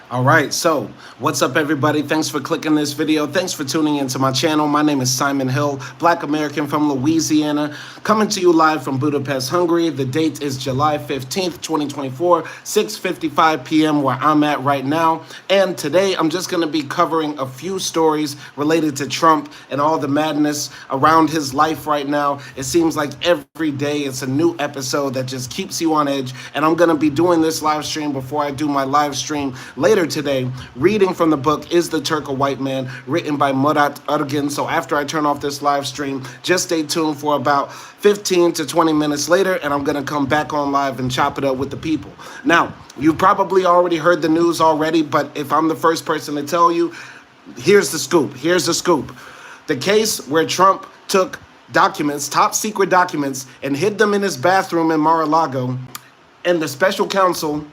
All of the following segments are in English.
All right, so what's up, everybody? Thanks for clicking this video. Thanks for tuning into my channel. My name is Simon Hill, Black American from Louisiana, coming to you live from Budapest, Hungary. The date is July 15th, 2024, 6:55 p.m. where I'm at right now. And today I'm just going to be covering a few stories related to Trump and all the madness around his life right now. It seems like every day it's a new episode that just keeps you on edge. And I'm going to be doing this live stream before I do my live stream later today, reading from the book Is the Turk a White Man, written by Murat Ergin. So after I turn off this live stream, just stay tuned for about 15 to 20 minutes later, and I'm going to come back on live and chop it up with the people. Now, you've probably already heard the news already, but if I'm the first person to tell you, here's the scoop. Here's the scoop. The case where Trump took documents, top secret documents, and hid them in his bathroom in Mar-a-Lago, and the special counsel,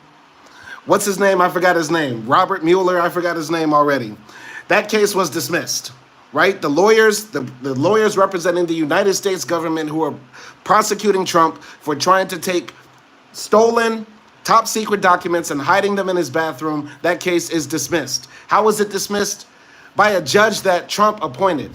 what's his name? I forgot his name. Robert Mueller. I forgot his name already. That case was dismissed, right? The lawyers representing the United States government who are prosecuting Trump for trying to take stolen top secret documents and hiding them in his bathroom. That case is dismissed. How was it dismissed? By a judge that Trump appointed.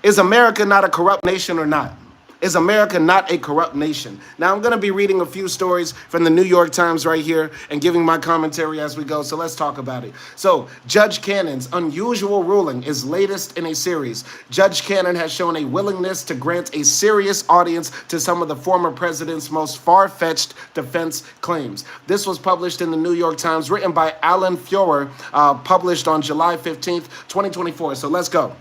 Is America not a corrupt nation or not? Is America not a corrupt nation? Now, I'm going to be reading a few stories from the New York Times right here and giving my commentary as we go, so let's talk about it. So, Judge Cannon's unusual ruling is latest in a series. Judge Cannon has shown a willingness to grant a serious audience to some of the former president's most far-fetched defense claims. This was published in the New York Times, written by Alan Feuer, published on July 15th, 2024. So, let's go.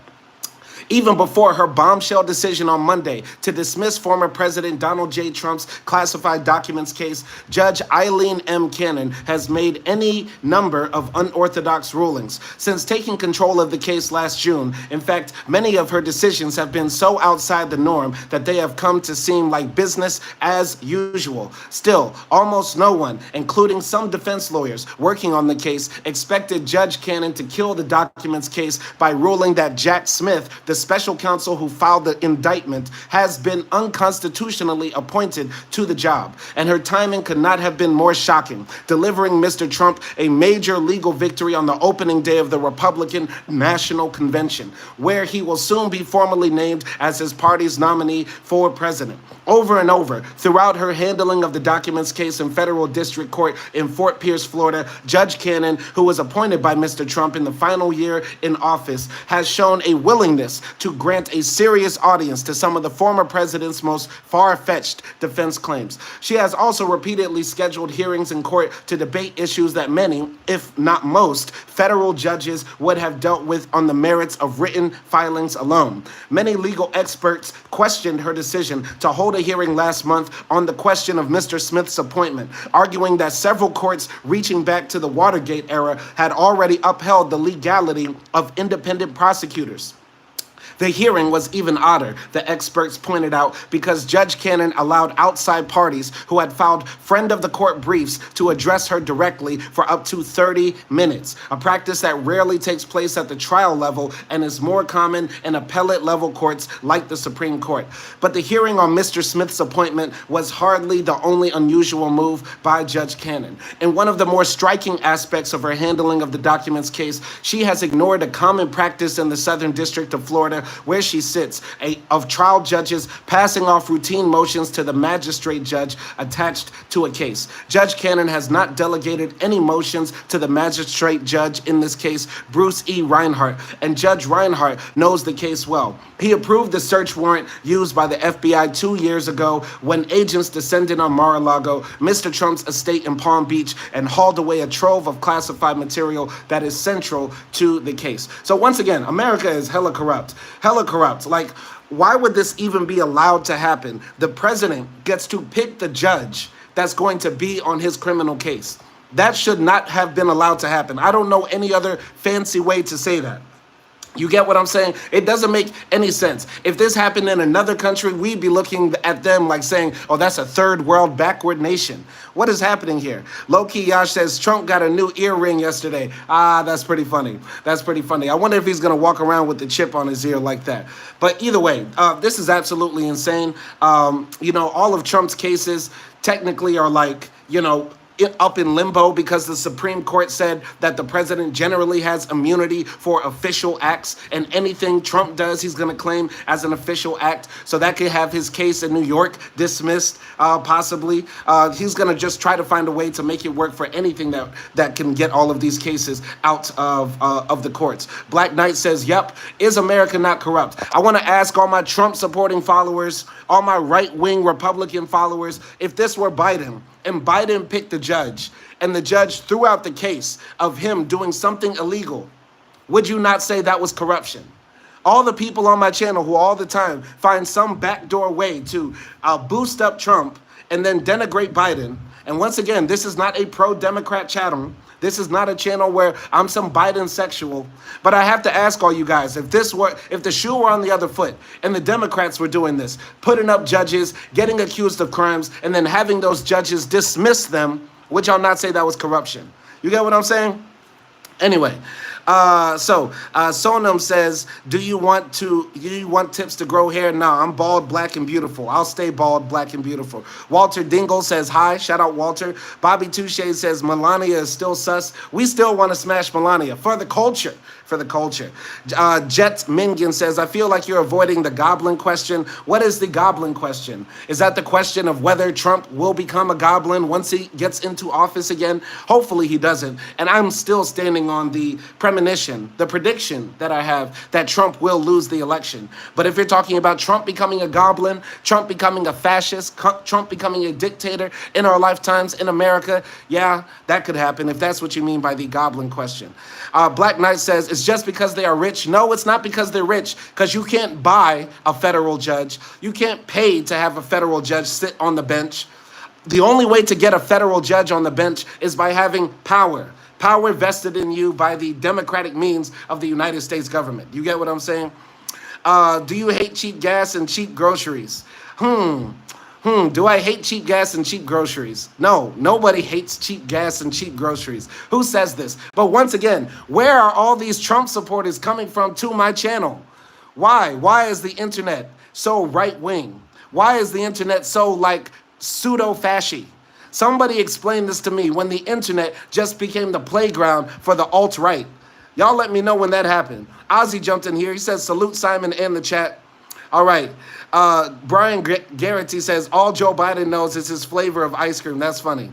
Even before her bombshell decision on Monday to dismiss former President Donald J. Trump's classified documents case, Judge Eileen M. Cannon has made any number of unorthodox rulings since taking control of the case last June. In fact, many of her decisions have been so outside the norm that they have come to seem like business as usual. Still, almost no one, including some defense lawyers working on the case, expected Judge Cannon to kill the documents case by ruling that Jack Smith, the special counsel who filed the indictment, has been unconstitutionally appointed to the job, and her timing could not have been more shocking, delivering Mr. Trump a major legal victory on the opening day of the Republican National Convention, where he will soon be formally named as his party's nominee for president. Over and over, throughout her handling of the documents case in federal district court in Fort Pierce, Florida, Judge Cannon, who was appointed by Mr. Trump in the final year in office, has shown a willingness to grant a serious audience to some of the former president's most far-fetched defense claims. She has also repeatedly scheduled hearings in court to debate issues that many, if not most, federal judges would have dealt with on the merits of written filings alone. Many legal experts questioned her decision to hold a hearing last month on the question of Mr. Smith's appointment, arguing that several courts reaching back to the Watergate era had already upheld the legality of independent prosecutors. The hearing was even odder, the experts pointed out, because Judge Cannon allowed outside parties who had filed friend of the court briefs to address her directly for up to 30 minutes, a practice that rarely takes place at the trial level and is more common in appellate level courts like the Supreme Court. But the hearing on Mr. Smith's appointment was hardly the only unusual move by Judge Cannon. In one of the more striking aspects of her handling of the documents case, she has ignored a common practice in the Southern District of Florida, where she sits, of trial judges passing off routine motions to the magistrate judge attached to a case. Judge Cannon has not delegated any motions to the magistrate judge in this case, Bruce E. Reinhart, and Judge Reinhart knows the case well. He approved the search warrant used by the FBI 2 years ago when agents descended on Mar-a-Lago, Mr. Trump's estate in Palm Beach, and hauled away a trove of classified material that is central to the case. So once again, America is hella corrupt. Hella corrupt. Like, why would this even be allowed to happen? The president gets to pick the judge that's going to be on his criminal case. That should not have been allowed to happen. I don't know any other fancy way to say that. You get what I'm saying? It doesn't make any sense. If this happened in another country, we'd be looking at them like saying, oh, that's a third world backward nation. What is happening here? Low-key Yash says Trump got a new earring yesterday. Ah, that's pretty funny. That's pretty funny. I wonder if he's going to walk around with the chip on his ear like that. But either way, this is absolutely insane. All of Trump's cases technically are like, up in limbo because the Supreme Court said that the president generally has immunity for official acts, and anything Trump does, he's going to claim as an official act. So that could have his case in New York dismissed, possibly. He's going to just try to find a way to make it work for anything that can get all of these cases out of the courts. Black Knight says, yep, is America not corrupt? I want to ask all my Trump supporting followers, all my right-wing Republican followers, if this were Biden and Biden picked the judge and the judge threw out the case of him doing something illegal, would you not say that was corruption? All the people on my channel who all the time find some backdoor way to boost up Trump and then denigrate Biden. And once again, this is not a pro-Democrat channel. This is not a channel where I'm some Biden sexual. But I have to ask all you guys, if the shoe were on the other foot and the Democrats were doing this, putting up judges, getting accused of crimes, and then having those judges dismiss them, would y'all not say that was corruption? You get what I'm saying? Anyway, Sonam says, do you want tips to grow hair? No, I'm bald, black, and beautiful. I'll stay bald, black, and beautiful. Walter Dingle says, hi. Shout out, Walter. Bobby Touche says, Melania is still sus. We still want to smash Melania for the culture. Jet Mingan says, I feel like you're avoiding the goblin question. What is the goblin question? Is that the question of whether Trump will become a goblin once he gets into office again? Hopefully he doesn't. And I'm still standing on the premonition, the prediction that I have that Trump will lose the election. But if you're talking about Trump becoming a goblin, Trump becoming a fascist, Trump becoming a dictator in our lifetimes in America, yeah, that could happen if that's what you mean by the goblin question. Black Knight says, it's just because they are rich. No, it's not because they're rich, because you can't buy a federal judge. You can't pay to have a federal judge sit on the bench. The only way to get a federal judge on the bench is by having power. Power vested in you by the democratic means of the United States government. You get what I'm saying? Do you hate cheap gas and cheap groceries? Do I hate cheap gas and cheap groceries? No, nobody hates cheap gas and cheap groceries. Who says this? But once again, where are all these Trump supporters coming from to my channel? Why? Why is the internet so right-wing? Why is the internet so, like, pseudo-fasci? Somebody explain this to me when the internet just became the playground for the alt-right. Y'all let me know when that happened. Ozzy jumped in here. He says, salute Simon and the chat. All right. Brian Garrity says, all Joe Biden knows is his flavor of ice cream. That's funny.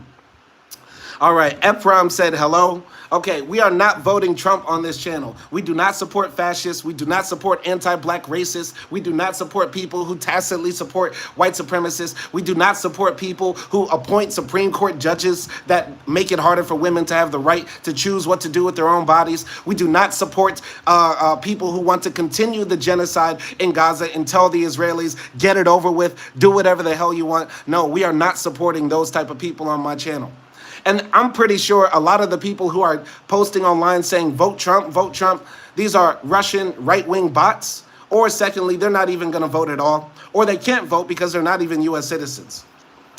All right. Ephraim said hello. Okay, we are not voting Trump on this channel. We do not support fascists. We do not support anti-black racists. We do not support people who tacitly support white supremacists. We do not support people who appoint Supreme Court judges that make it harder for women to have the right to choose what to do with their own bodies. We do not support people who want to continue the genocide in Gaza and tell the Israelis, get it over with, do whatever the hell you want. No, we are not supporting those type of people on my channel. And I'm pretty sure a lot of the people who are posting online saying, vote Trump, these are Russian right-wing bots. Or secondly, they're not even going to vote at all. Or they can't vote because they're not even U.S. citizens.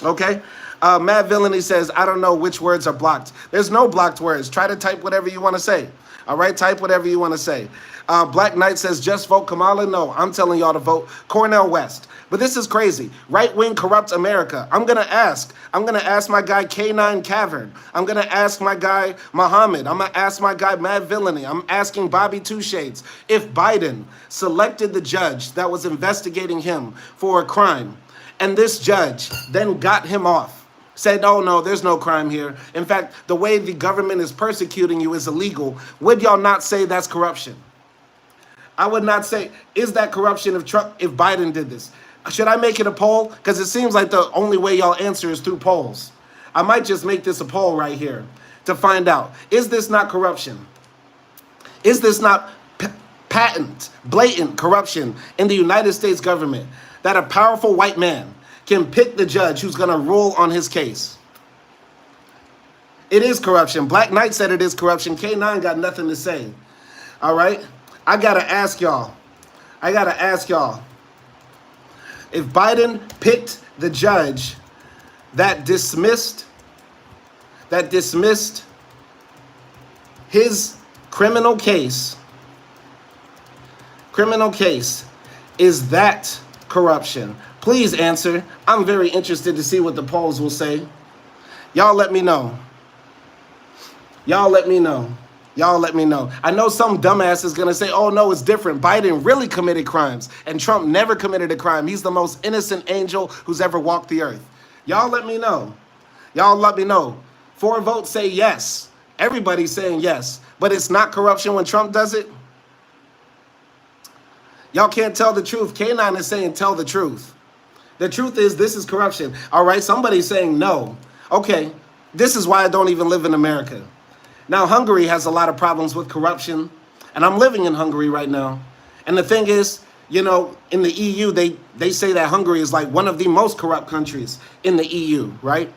Okay? Mad Villainy says, I don't know which words are blocked. There's no blocked words. Try to type whatever you want to say. All right? Type whatever you want to say. Black Knight says, just vote Kamala. No, I'm telling y'all to vote Cornel West. But this is crazy. Right-wing corrupt America. I'm going to ask my guy K9 Cavern. I'm going to ask my guy Muhammad. I'm going to ask my guy Mad Villainy. I'm asking Bobby Two Shades. If Biden selected the judge that was investigating him for a crime, and this judge then got him off, said, oh, no, there's no crime here. In fact, the way the government is persecuting you is illegal. Would y'all not say that's corruption? I would not say, is that corruption if Biden did this? Should I make it a poll? Because it seems like the only way y'all answer is through polls. I might just make this a poll right here to find out. Is this not corruption? Is this not patent, blatant corruption in the United States government that a powerful white man can pick the judge who's going to rule on his case? It is corruption. Black Knight said it is corruption. K9 got nothing to say. All right? I got to ask y'all. If Biden picked the judge that dismissed his criminal case, is that corruption? Please answer. I'm very interested to see what the polls will say. Y'all let me know. Y'all let me know. Y'all let me know. I know some dumbass is going to say, oh, no, it's different. Biden really committed crimes, and Trump never committed a crime. He's the most innocent angel who's ever walked the earth. Y'all let me know. Y'all let me know. 4 votes say yes. Everybody's saying yes. But it's not corruption when Trump does it? Y'all can't tell the truth. K9 is saying tell the truth. The truth is this is corruption. All right, somebody's saying no. Okay, this is why I don't even live in America. Now, Hungary has a lot of problems with corruption, and I'm living in Hungary right now. And the thing is, you know, in the EU, they say that Hungary is like one of the most corrupt countries in the EU, right?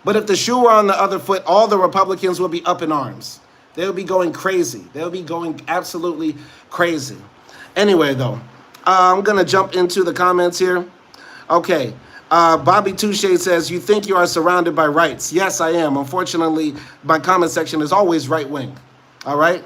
But if the shoe were on the other foot, all the Republicans would be up in arms. They'll be going crazy. They'll be going absolutely crazy. Anyway, though, I'm going to jump into the comments here. Okay. Bobby Touche says, you think you are surrounded by rights. Yes, I am. Unfortunately, my comment section is always right-wing. All right?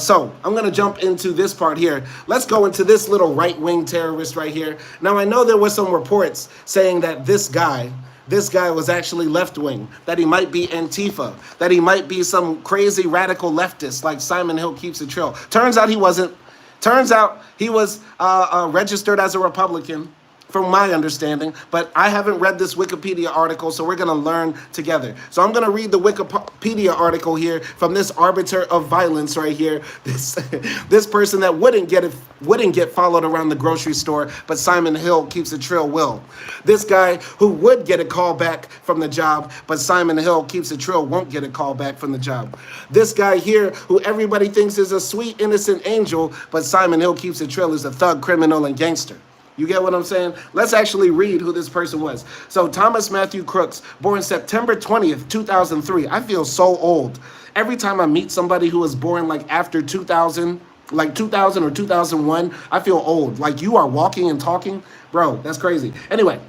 So I'm going to jump into this part here. Let's go into this little right-wing terrorist right here. Now, I know there were some reports saying that this guy was actually left-wing, that he might be Antifa, that he might be some crazy radical leftist like Simon Hill keeps it trail. Turns out he wasn't. Turns out he was registered as a Republican, from my understanding, but I haven't read this Wikipedia article, so we're going to learn together. So I'm going to read the Wikipedia article here from this arbiter of violence right here. This person that wouldn't get followed around the grocery store, but Simon Hill keeps a trail will. This guy who would get a call back from the job, but Simon Hill keeps a trail won't get a call back from the job. This guy here who everybody thinks is a sweet, innocent angel, but Simon Hill keeps a trail is a thug, criminal, and gangster. You get what I'm saying? Let's actually read who this person was. So Thomas Matthew Crooks, born September 20th, 2003. I feel so old. Every time I meet somebody who was born like after 2000, like 2000 or 2001, I feel old. Like you are walking and talking. Bro, that's crazy. Anyway.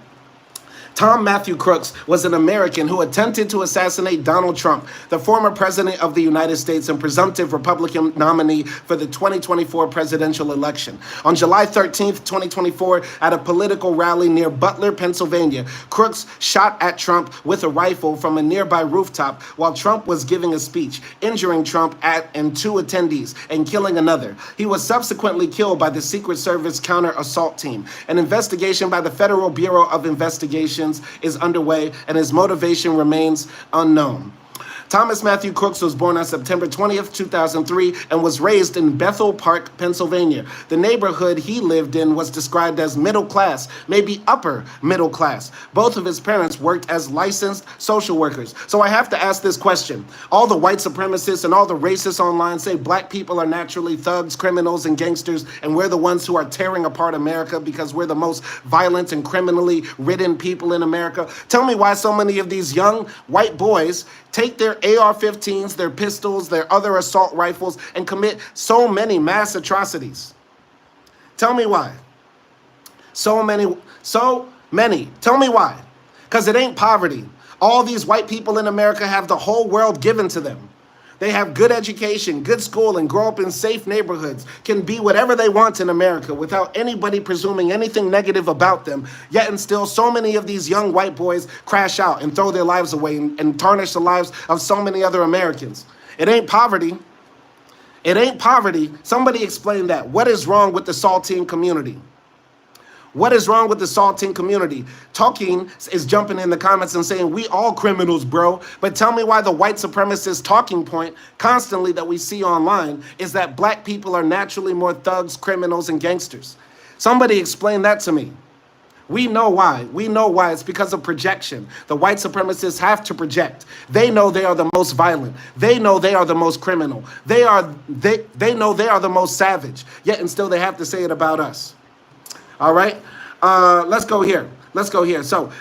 Tom Matthew Crooks was an American who attempted to assassinate Donald Trump, the former president of the United States and presumptive Republican nominee for the 2024 presidential election. On July 13th, 2024, at a political rally near Butler, Pennsylvania, Crooks shot at Trump with a rifle from a nearby rooftop while Trump was giving a speech, injuring Trump and 2 attendees and killing another. He was subsequently killed by the Secret Service counter-assault team. An investigation by the Federal Bureau of Investigation is underway, and his motivation remains unknown. Thomas Matthew Crooks was born on September 20th, 2003, and was raised in Bethel Park, Pennsylvania. The neighborhood he lived in was described as middle class, maybe upper middle class. Both of his parents worked as licensed social workers. So I have to ask this question. All the white supremacists and all the racists online say black people are naturally thugs, criminals, and gangsters, and we're the ones who are tearing apart America because we're the most violent and criminally ridden people in America. Tell me why so many of these young white boys take their AR-15s, their pistols, their other assault rifles, and commit so many mass atrocities. Tell me why. So many. Tell me why. Because it ain't poverty. All these white people in America have the whole world given to them. They have good education, good school, and grow up in safe neighborhoods, can be whatever they want in America without anybody presuming anything negative about them. Yet and still, so many of these young white boys crash out and throw their lives away and tarnish the lives of so many other Americans. It ain't poverty. It ain't poverty. Somebody explain that. What is wrong with the saltine community? What is wrong with the saltine community? Talking is jumping in the comments and saying, we all criminals, bro. But tell me why the white supremacist talking point constantly that we see online is that black people are naturally more thugs, criminals, and gangsters. Somebody explain that to me. We know why. We know why. It's because of projection. The white supremacists have to project. They know they are the most violent. They know they are the most criminal. They know they are the most savage. Yet and still they have to say it about us. All right, let's go here. So,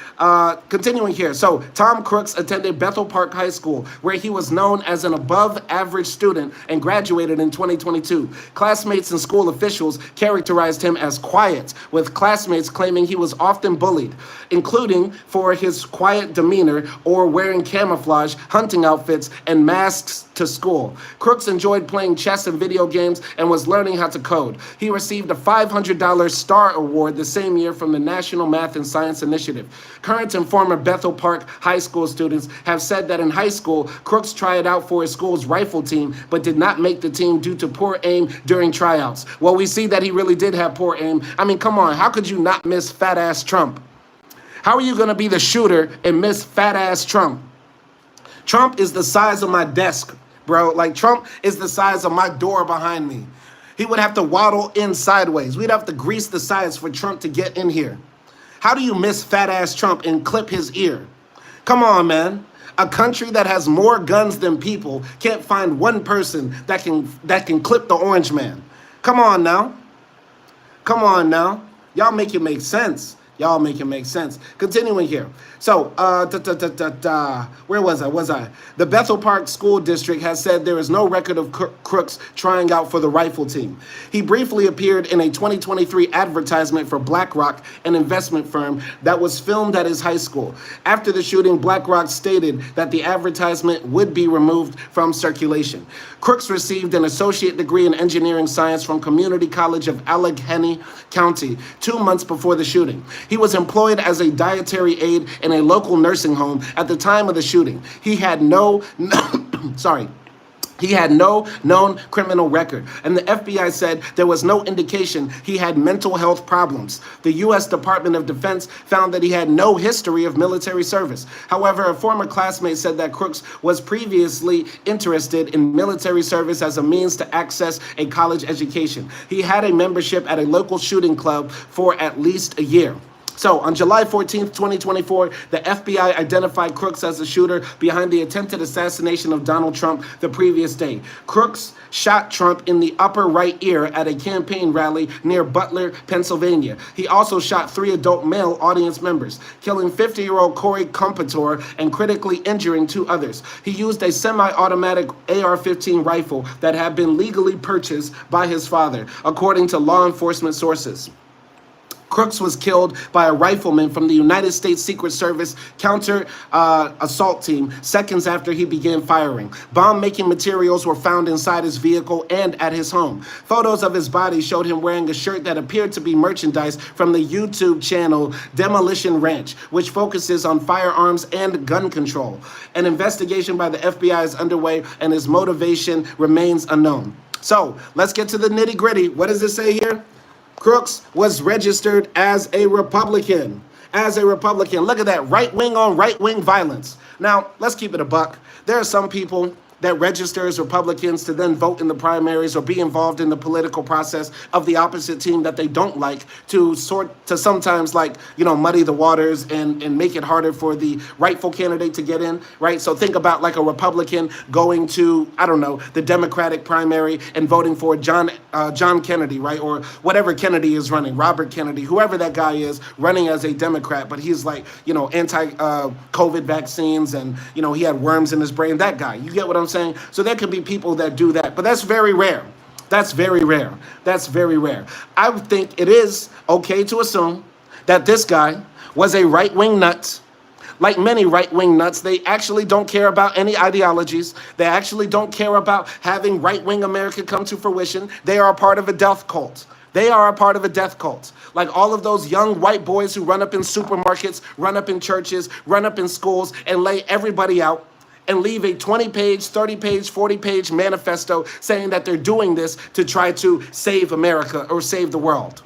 continuing here. So, Tom Crooks attended Bethel Park High School, where he was known as an above-average student and graduated in 2022. Classmates and school officials characterized him as quiet, with classmates claiming he was often bullied, including for his quiet demeanor or wearing camouflage, hunting outfits, and masks to school. Crooks enjoyed playing chess and video games and was learning how to code. He received a $500 STAR Award the same year from the National Math and Science Science Initiative. Current and former Bethel Park High School students have said that in high school, Crooks tried out for his school's rifle team, but did not make the team due to poor aim during tryouts. Well, we see that he really did have poor aim. I mean, come on, how could you not miss fat-ass Trump? How are you going to be the shooter and miss fat-ass Trump? Trump is the size of my desk, bro. Like, Trump is the size of my door behind me. He would have to waddle in sideways. We'd have to grease the sides for Trump to get in here. How do you miss fat-ass Trump and clip his ear? Come on, man. A country that has more guns than people can't find one person that can clip the orange man. Come on now. Come on now. Y'all make it make sense. Y'all make it make sense. Continuing here. So, where was I? The Bethel Park School District has said there is no record of Crooks trying out for the rifle team. He briefly appeared in a 2023 advertisement for BlackRock, an investment firm that was filmed at his high school. After the shooting, BlackRock stated that the advertisement would be removed from circulation. Crooks received an associate degree in engineering science from Community College of Allegheny County 2 months before the shooting. He was employed as a dietary aide in a local nursing home at the time of the shooting. He had no known criminal record, and the FBI said there was no indication he had mental health problems. The U.S. Department of Defense found that he had no history of military service. However, a former classmate said that Crooks was previously interested in military service as a means to access a college education. He had a membership at a local shooting club for at least a year. So, on July 14th, 2024, the FBI identified Crooks as the shooter behind the attempted assassination of Donald Trump the previous day. Crooks shot Trump in the upper right ear at a campaign rally near Butler, Pennsylvania. He also shot 3 adult male audience members, killing 50-year-old Corey Competor and critically injuring 2 others. He used a semi-automatic AR-15 rifle that had been legally purchased by his father, according to law enforcement sources. Crooks was killed by a rifleman from the United States Secret Service counter-assault team seconds after he began firing. Bomb-making materials were found inside his vehicle and at his home. Photos of his body showed him wearing a shirt that appeared to be merchandise from the YouTube channel Demolition Ranch, which focuses on firearms and gun control. An investigation by the FBI is underway, and his motivation remains unknown. So, let's get to the nitty-gritty. What does it say here? Crooks was registered as a Republican. As a Republican. Look at that. Right-wing on right-wing violence. Now, let's keep it a buck. There are some people that register as Republicans to then vote in the primaries or be involved in the political process of the opposite team that they don't like to sometimes muddy the waters and make it harder for the rightful candidate to get in, right? So think about like a Republican going to, I don't know, the Democratic primary and voting for John Kennedy, right? Or whatever Kennedy is running, Robert Kennedy, whoever that guy is running as a Democrat, but he's like, anti-COVID vaccines and, he had worms in his brain, that guy. You get what I'm saying? So there could be people that do that, but that's very rare. That's very rare. That's very rare. I think it is okay to assume that this guy was a right-wing nut. Like many right-wing nuts, they actually don't care about any ideologies. They actually don't care about having right-wing America come to fruition. They are a part of a death cult. They are a part of a death cult. Like all of those young white boys who run up in supermarkets, run up in churches, run up in schools, and lay everybody out and leave a 20-page, 30-page, 40-page manifesto saying that they're doing this to try to save America or save the world.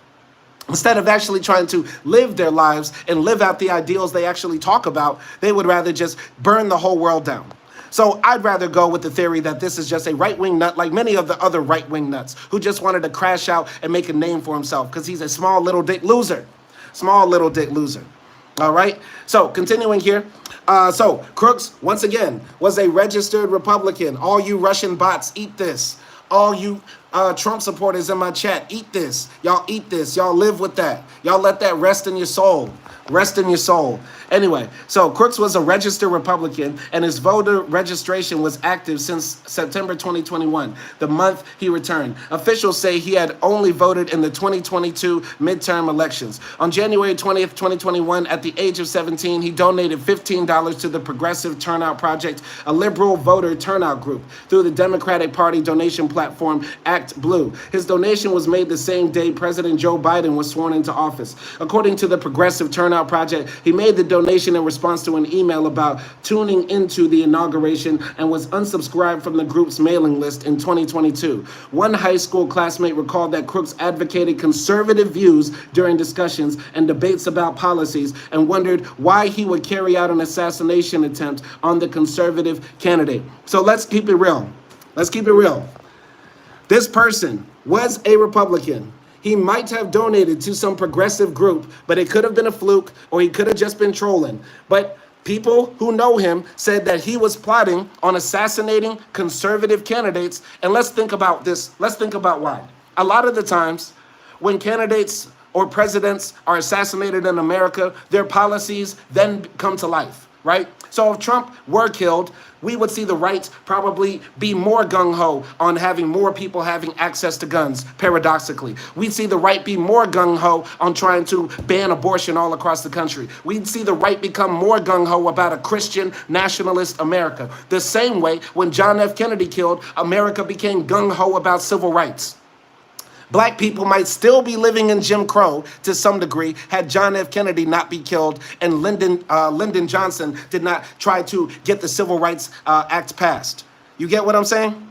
Instead of actually trying to live their lives and live out the ideals they actually talk about, they would rather just burn the whole world down. So I'd rather go with the theory that this is just a right-wing nut like many of the other right-wing nuts who just wanted to crash out and make a name for himself because he's a small little dick loser. Small little dick loser. All right. So continuing here. So Crooks, once again, was a registered Republican. All you Russian bots, eat this. All you Trump supporters in my chat, eat this. Y'all eat this. Y'all live with that. Y'all let that rest in your soul. Rest in your soul. Anyway, so Crooks was a registered Republican, and his voter registration was active since September 2021, the month he returned. Officials say he had only voted in the 2022 midterm elections. On January 20th, 2021, at the age of 17, he donated $15 to the Progressive Turnout Project, a liberal voter turnout group, through the Democratic Party donation platform Act Blue. His donation was made the same day President Joe Biden was sworn into office. According to the Progressive Turnout Out Project. He made the donation in response to an email about tuning into the inauguration and was unsubscribed from the group's mailing list in 2022. One high school classmate recalled that Crooks advocated conservative views during discussions and debates about policies and wondered why he would carry out an assassination attempt on the conservative candidate. So let's keep it real. Let's keep it real. This person was a Republican. He might have donated to some progressive group, but it could have been a fluke or he could have just been trolling. But people who know him said that he was plotting on assassinating conservative candidates. And let's think about this. Let's think about why. A lot of the times when candidates or presidents are assassinated in America, their policies then come to life, right? So if Trump were killed, we would see the right probably be more gung-ho on having more people having access to guns, paradoxically. We'd see the right be more gung-ho on trying to ban abortion all across the country. We'd see the right become more gung-ho about a Christian nationalist America. The same way when John F. Kennedy killed, America became gung-ho about civil rights. Black people might still be living in Jim Crow to some degree had John F. Kennedy not be killed and Lyndon Johnson did not try to get the Civil Rights Act passed. You get what I'm saying?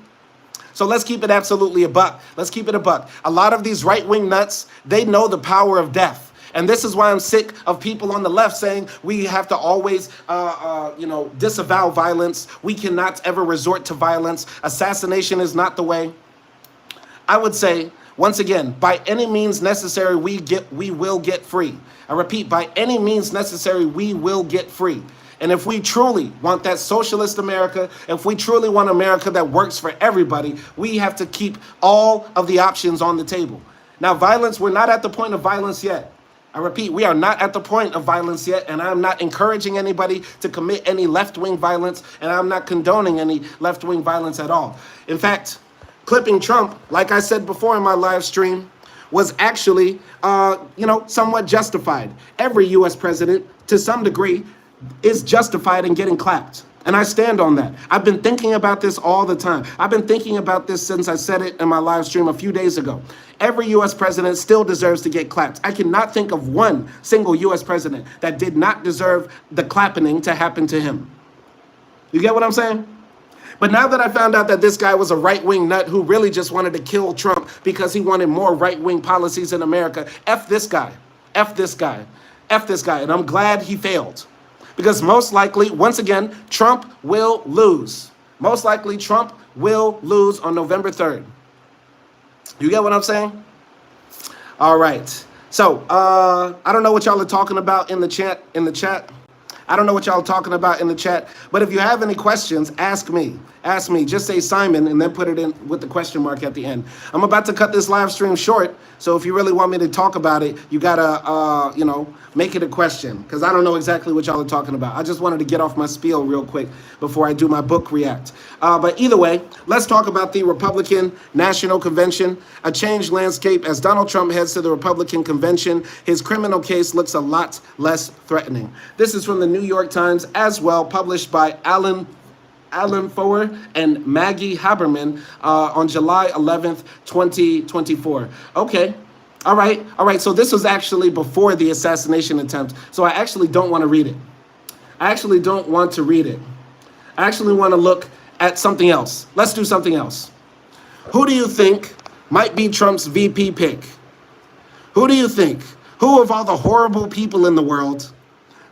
So let's keep it absolutely a buck. Let's keep it a buck. A lot of these right-wing nuts, they know the power of death. And this is why I'm sick of people on the left saying we have to always, disavow violence. We cannot ever resort to violence. Assassination is not the way. I would say, once again, by any means necessary, we will get free. I repeat, by any means necessary, we will get free. And if we truly want that socialist America, if we truly want America that works for everybody, we have to keep all of the options on the table. Now, violence, we're not at the point of violence yet. I repeat, we are not at the point of violence yet, and I'm not encouraging anybody to commit any left-wing violence, and I'm not condoning any left-wing violence at all. In fact, clipping Trump, like I said before in my live stream, was actually, somewhat justified. Every U.S. president, to some degree, is justified in getting clapped. And I stand on that. I've been thinking about this all the time. I've been thinking about this since I said it in my live stream a few days ago. Every U.S. president still deserves to get clapped. I cannot think of one single U.S. president that did not deserve the clapping to happen to him. You get what I'm saying? But now that I found out that this guy was a right-wing nut who really just wanted to kill Trump because he wanted more right-wing policies in America, F this guy, F this guy, F this guy. And I'm glad he failed. Because most likely, once again, Trump will lose. Most likely, Trump will lose on November 3rd. You get what I'm saying? All right. So, I don't know what y'all are talking about in the chat. I don't know what y'all are talking about in the chat, but if you have any questions, ask me. Ask me. Just say Simon and then put it in with the question mark at the end. I'm about to cut this live stream short, so if you really want me to talk about it, you gotta, make it a question, because I don't know exactly what y'all are talking about. I just wanted to get off my spiel real quick before I do my book react. But either way, let's talk about the Republican National Convention, a changed landscape as Donald Trump heads to the Republican Convention. His criminal case looks a lot less threatening. This is from the New York Times as well, published by Alan Foer and Maggie Haberman on July 11th, 2024. Okay. All right. So this was actually before the assassination attempt. So I actually don't want to read it. I actually want to look at something else. Let's do something else. Who do you think might be Trump's VP pick? Who do you think? Who of all the horrible people in the world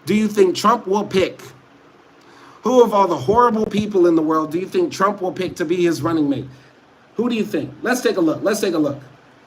do you think Trump will pick? Who of all the horrible people in the world do you think Trump will pick to be his running mate? Who do you think? Let's take a look.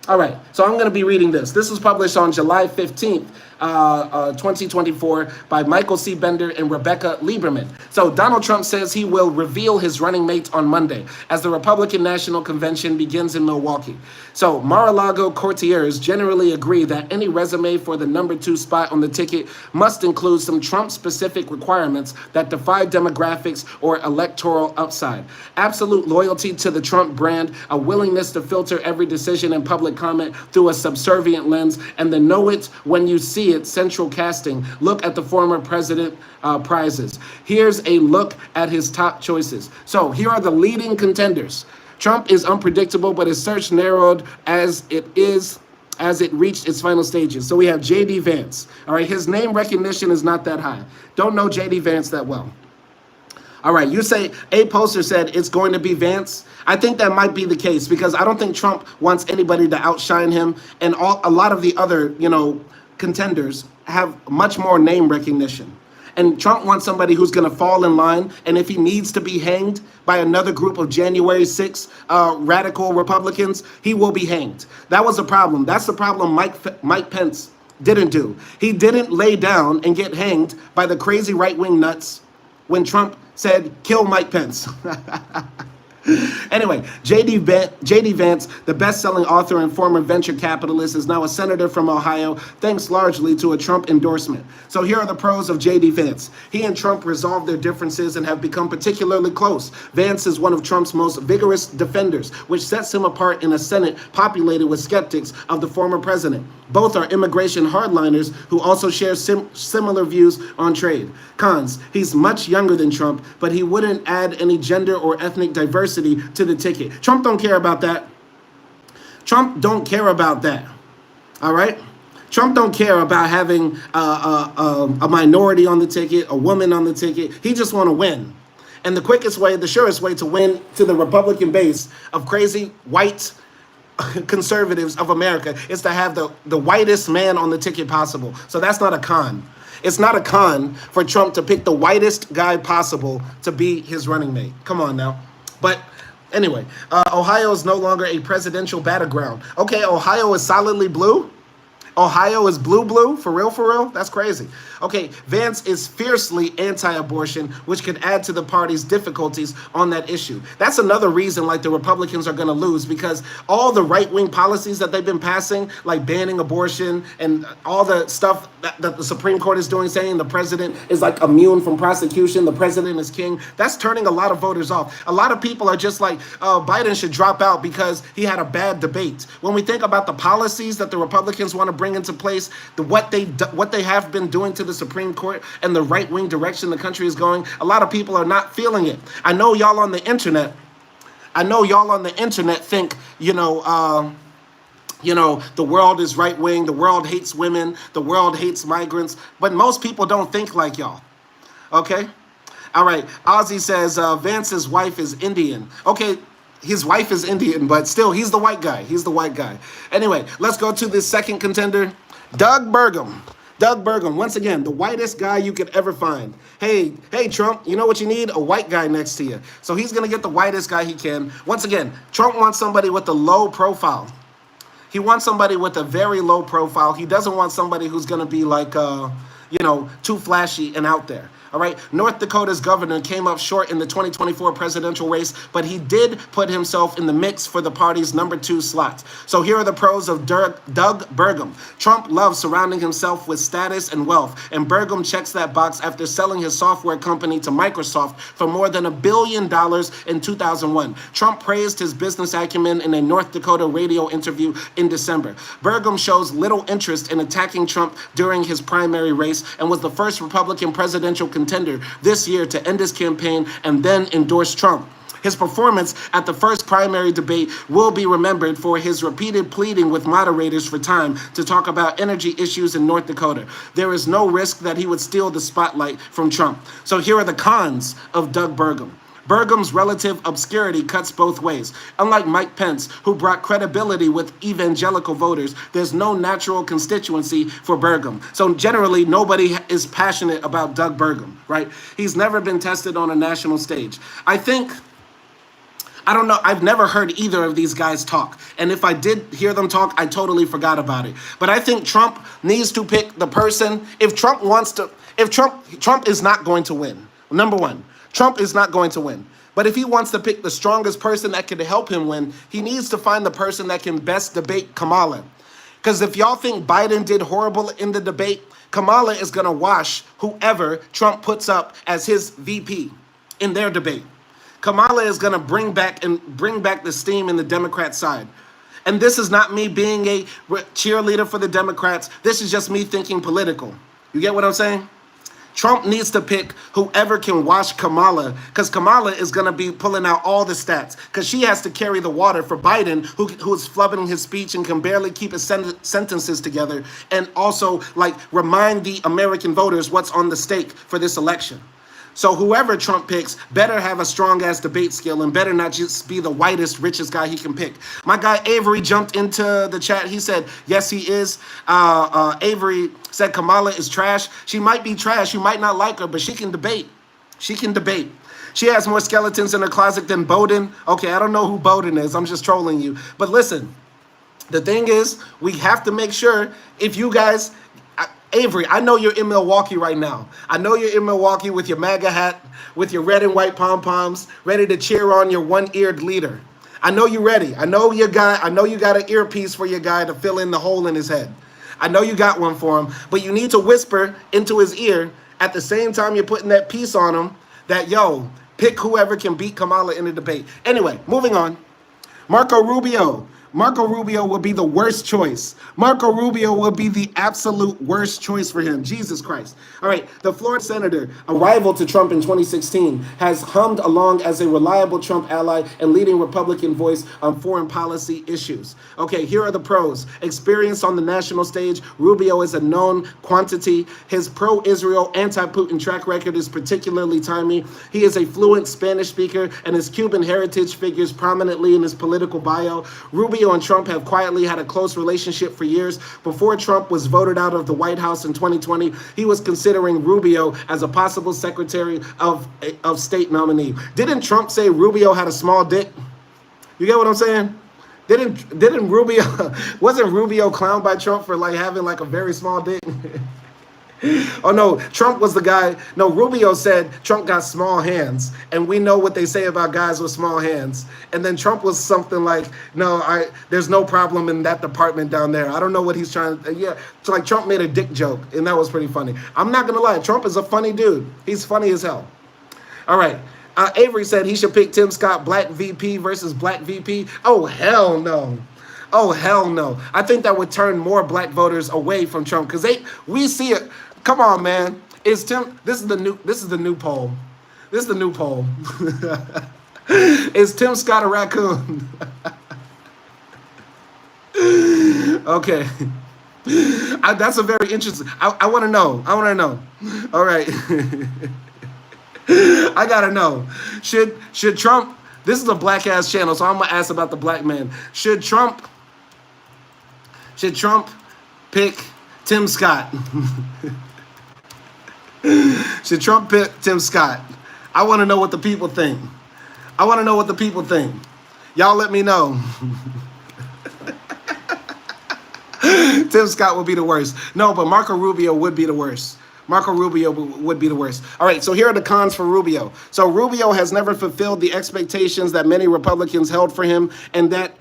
All right, so I'm going to be reading this. This was published on July 15th, 2024 by Michael C. Bender and Rebecca Lieberman. So Donald Trump says he will reveal his running mate on Monday as the Republican National Convention begins in Milwaukee. So Mar-a-Lago courtiers generally agree that any resume for the number 2 spot on the ticket must include some Trump-specific requirements that defy demographics or electoral upside. Absolute loyalty to the Trump brand, a willingness to filter every decision and public comment through a subservient lens, and the know it when you see it central casting. Look at the former president prizes. Here's a look at his top choices. So here are the leading contenders. Trump is unpredictable, but his search narrowed as it is as it reached its final stages. So we have J.D. Vance. All right, his name recognition is not that high. Don't know J.D. Vance that well. All right, you say a poster said it's going to be Vance. I think that might be the case because I don't think Trump wants anybody to outshine him, and a lot of the other, contenders have much more name recognition. And Trump wants somebody who's going to fall in line, and if he needs to be hanged by another group of January 6 radical Republicans, he will be hanged. That was a problem. That's the problem Mike Pence didn't do. He didn't lay down and get hanged by the crazy right-wing nuts when Trump said, kill Mike Pence. Anyway, J.D. Vance, the best-selling author and former venture capitalist, is now a senator from Ohio, thanks largely to a Trump endorsement. So here are the pros of J.D. Vance. He and Trump resolved their differences and have become particularly close. Vance is one of Trump's most vigorous defenders, which sets him apart in a Senate populated with skeptics of the former president. Both are immigration hardliners who also share similar views on trade. Cons: he's much younger than Trump, but he wouldn't add any gender or ethnic diversity to the ticket. Trump don't care about that. Trump don't care about that. All right? Trump don't care about having a minority on the ticket, a woman on the ticket. He just want to win. And the quickest way, the surest way to win to the Republican base of crazy white conservatives of America is to have the whitest man on the ticket possible. So that's not a con. It's not a con for Trump to pick the whitest guy possible to be his running mate. Come on now. But anyway, Ohio is no longer a presidential battleground. Okay, Ohio is solidly blue. Ohio is blue, for real? That's crazy. Okay, Vance is fiercely anti-abortion, which could add to the party's difficulties on that issue. That's another reason, like, the Republicans are going to lose, because all the right-wing policies that they've been passing, like banning abortion and all the stuff that the Supreme Court is doing, saying the president is, like, immune from prosecution, the president is king, that's turning a lot of voters off. A lot of people are just like, Biden should drop out because he had a bad debate. When we think about the policies that the Republicans want to bring into place, what they have been doing to the Supreme Court and the right-wing direction the country is going, a lot of people are not feeling it. I know y'all on the internet think, the world is right-wing, the world hates women, the world hates migrants, but most people don't think like y'all, okay? All right, Ozzy says Vance's wife is Indian. Okay, his wife is Indian, but still, he's the white guy. He's the white guy. Anyway, let's go to the second contender, Doug Burgum. Doug Burgum, once again, the whitest guy you could ever find. Hey, Trump, you know what you need? A white guy next to you. So he's going to get the whitest guy he can. Once again, Trump wants somebody with a low profile. He wants somebody with a very low profile. He doesn't want somebody who's going to be like, too flashy and out there. All right, North Dakota's governor came up short in the 2024 presidential race, but he did put himself in the mix for the party's number 2 slot. So here are the pros of Doug Burgum. Trump loves surrounding himself with status and wealth, and Burgum checks that box after selling his software company to Microsoft for more than $1 billion in 2001. Trump praised his business acumen in a North Dakota radio interview in December. Burgum shows little interest in attacking Trump during his primary race and was the first Republican presidential contender this year to end his campaign and then endorse Trump. His performance at the first primary debate will be remembered for his repeated pleading with moderators for time to talk about energy issues in North Dakota. There is no risk that he would steal the spotlight from Trump. So here are the cons of Doug Burgum. Burgum's relative obscurity cuts both ways. Unlike Mike Pence, who brought credibility with evangelical voters, there's no natural constituency for Burgum. So generally, nobody is passionate about Doug Burgum, right? He's never been tested on a national stage. I don't know, I've never heard either of these guys talk. And if I did hear them talk, I totally forgot about it. But I think Trump needs to pick the person, Trump is not going to win. Number one, Trump is not going to win. But if he wants to pick the strongest person that could help him win, he needs to find the person that can best debate Kamala. Because if y'all think Biden did horrible in the debate, Kamala is going to wash whoever Trump puts up as his VP in their debate. Kamala is going to bring back the steam in the Democrat side. And this is not me being a cheerleader for the Democrats. This is just me thinking political. You get what I'm saying? Trump needs to pick whoever can wash Kamala, because Kamala is going to be pulling out all the stats, because she has to carry the water for Biden, who is flubbing his speech and can barely keep his sentences together, and also like remind the American voters what's on the stake for this election. So whoever Trump picks better have a strong-ass debate skill and better not just be the whitest, richest guy he can pick. My guy Avery jumped into the chat. He said, yes, he is. Avery said Kamala is trash. She might be trash. You might not like her, but she can debate. She can debate. She has more skeletons in her closet than Bowden. Okay, I don't know who Bowden is. I'm just trolling you. But listen, the thing is, we have to make sure if you guys... Avery, I know you're in Milwaukee right now. I know you're in Milwaukee with your MAGA hat, with your red and white pom-poms, ready to cheer on your one-eared leader. I know you're ready. I know you got an earpiece for your guy to fill in the hole in his head. I know you got one for him, but you need to whisper into his ear at the same time you're putting that piece on him that, yo, pick whoever can beat Kamala in the debate. Anyway, moving on. Marco Rubio. Marco Rubio will be the worst choice. Marco Rubio will be the absolute worst choice for him. Jesus Christ. All right, the Florida senator, a rival to Trump in 2016, has hummed along as a reliable Trump ally and leading Republican voice on foreign policy issues. Okay, here are the pros. Experience on the national stage, Rubio is a known quantity. His pro-Israel, anti-Putin track record is particularly timely. He is a fluent Spanish speaker, and his Cuban heritage figures prominently in his political bio. Rubio and Trump have quietly had a close relationship for years. Before Trump was voted out of the White House in 2020, he was considering Rubio as a possible Secretary of State nominee. Didn't Trump say Rubio had a small dick? You get what I'm saying? Didn't Rubio, wasn't Rubio clowned by Trump for like having like a very small dick? Oh no, Trump was the guy. No, Rubio said Trump got small hands, and we know what they say about guys with small hands. And then Trump was something like, no, there's no problem in that department down there. I don't know what he's trying to, yeah. So like Trump made a dick joke, and that was pretty funny. I'm not gonna lie, Trump is a funny dude. He's funny as hell. All right. Avery said he should pick Tim Scott, black VP versus black VP. Oh, hell no. Oh, hell no. I think that would turn more black voters away from Trump, because we see it. Come on, man. This is the new poll. This is the new poll. Is Tim Scott a raccoon? Okay. That's a very interesting. I want to know. I want to know. All right. I gotta know. Should Trump? This is a black ass channel, so I'm gonna ask about the black man. Should Trump pick Tim Scott? Should Trump pick Tim Scott? I want to know what the people think. I want to know what the people think. Y'all let me know. Tim Scott would be the worst. No, but Marco Rubio would be the worst. Marco Rubio would be the worst. All right, so here are the cons for Rubio. So Rubio has never fulfilled the expectations that many Republicans held for him, and that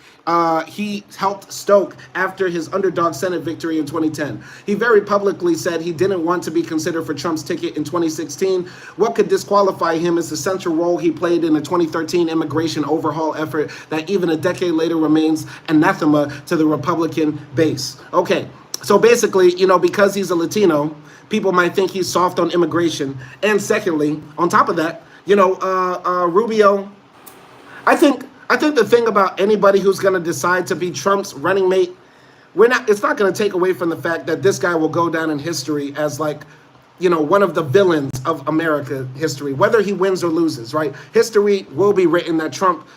he helped stoke after his underdog Senate victory in 2010. He very publicly said he didn't want to be considered for Trump's ticket in 2016. What could disqualify him is the central role he played in the 2013 immigration overhaul effort that even a decade later remains anathema to the Republican base. Okay, so basically, because he's a Latino, people might think he's soft on immigration. And secondly, on top of that, Rubio, I think the thing about anybody who's going to decide to be Trump's running mate, it's not going to take away from the fact that this guy will go down in history as like, one of the villains of America history, whether he wins or loses, right? History will be written that Trump,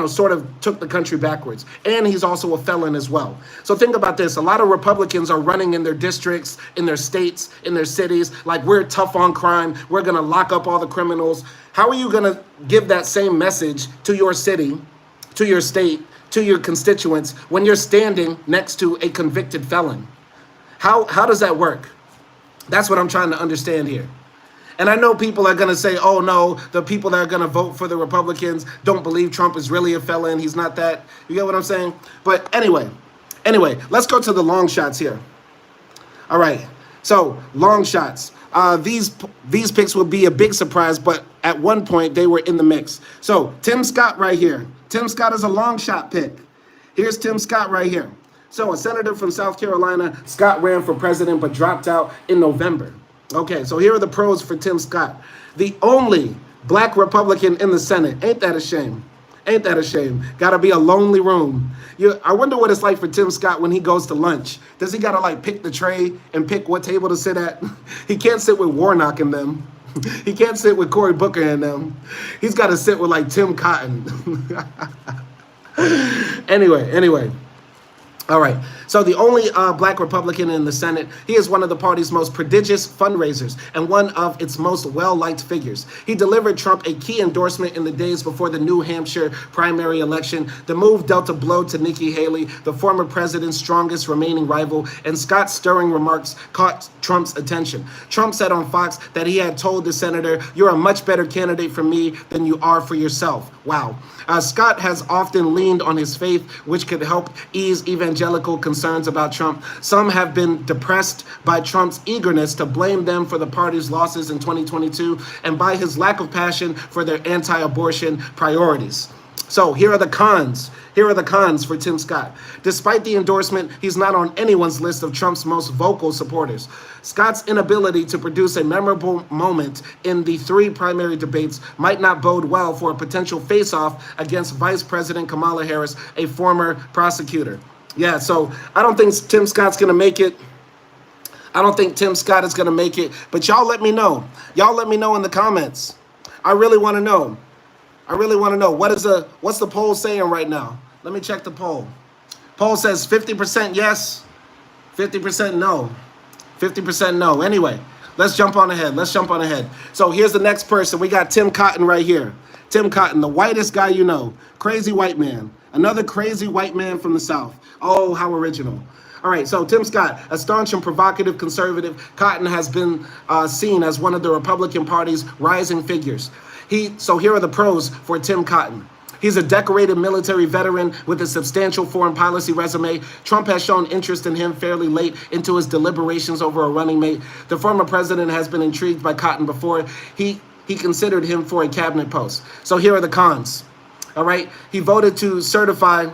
sort of took the country backwards. And he's also a felon as well. So think about this. A lot of Republicans are running in their districts, in their states, in their cities, like we're tough on crime. We're going to lock up all the criminals. How are you going to give that same message to your city, to your state, to your constituents when you're standing next to a convicted felon? How does that work? That's what I'm trying to understand here. And I know people are going to say, oh, no, the people that are going to vote for the Republicans don't believe Trump is really a felon. He's not that. You get what I'm saying? But anyway, let's go to the long shots here. All right. So long shots. These picks will be a big surprise, but at one point they were in the mix. So Tim Scott right here. Tim Scott is a long shot pick. Here's Tim Scott right here. So a senator from South Carolina, Scott ran for president but dropped out in November. Okay, so here are the pros for Tim Scott. The only black Republican in the Senate. Ain't that a shame? Ain't that a shame? Gotta be a lonely room. I wonder what it's like for Tim Scott when he goes to lunch. Does he gotta like pick the tray and pick what table to sit at? He can't sit with Warnock and them. He can't sit with Cory Booker and them. He's gotta sit with like Tim Cotton. Anyway. All right, so the only black Republican in the Senate, he is one of the party's most prodigious fundraisers and one of its most well-liked figures. He delivered Trump a key endorsement in the days before the New Hampshire primary election. The move dealt a blow to Nikki Haley, the former president's strongest remaining rival, and Scott's stirring remarks caught Trump's attention. Trump said on Fox that he had told the senator, "You're a much better candidate for me than you are for yourself." Wow. Scott has often leaned on his faith, which could help ease evangelical concerns about Trump. Some have been depressed by Trump's eagerness to blame them for the party's losses in 2022 and by his lack of passion for their anti-abortion priorities. So here are the cons. Here are the cons for Tim Scott. Despite the endorsement, he's not on anyone's list of Trump's most vocal supporters. Scott's inability to produce a memorable moment in the 3 primary debates might not bode well for a potential face-off against Vice President Kamala Harris, a former prosecutor. Yeah, so I don't think Tim Scott's going to make it. I don't think Tim Scott is going to make it. But y'all let me know. Y'all let me know in the comments. I really want to know. I really want to know what's the poll saying right now? Let me check the poll. Poll says 50% yes, 50% no. 50% no. Anyway, let's jump on ahead. So here's the next person. We got Tim Cotton right here. Tim Cotton, the whitest guy you know. Crazy white man. Another crazy white man from the South. Oh, how original. All right, so Tim Scott, a staunch and provocative conservative, Cotton has been seen as one of the Republican Party's rising figures. So here are the pros for Tim Cotton. He's a decorated military veteran with a substantial foreign policy resume. Trump has shown interest in him fairly late into his deliberations over a running mate. The former president has been intrigued by Cotton before. He considered him for a cabinet post. So here are the cons. All right, he voted to certify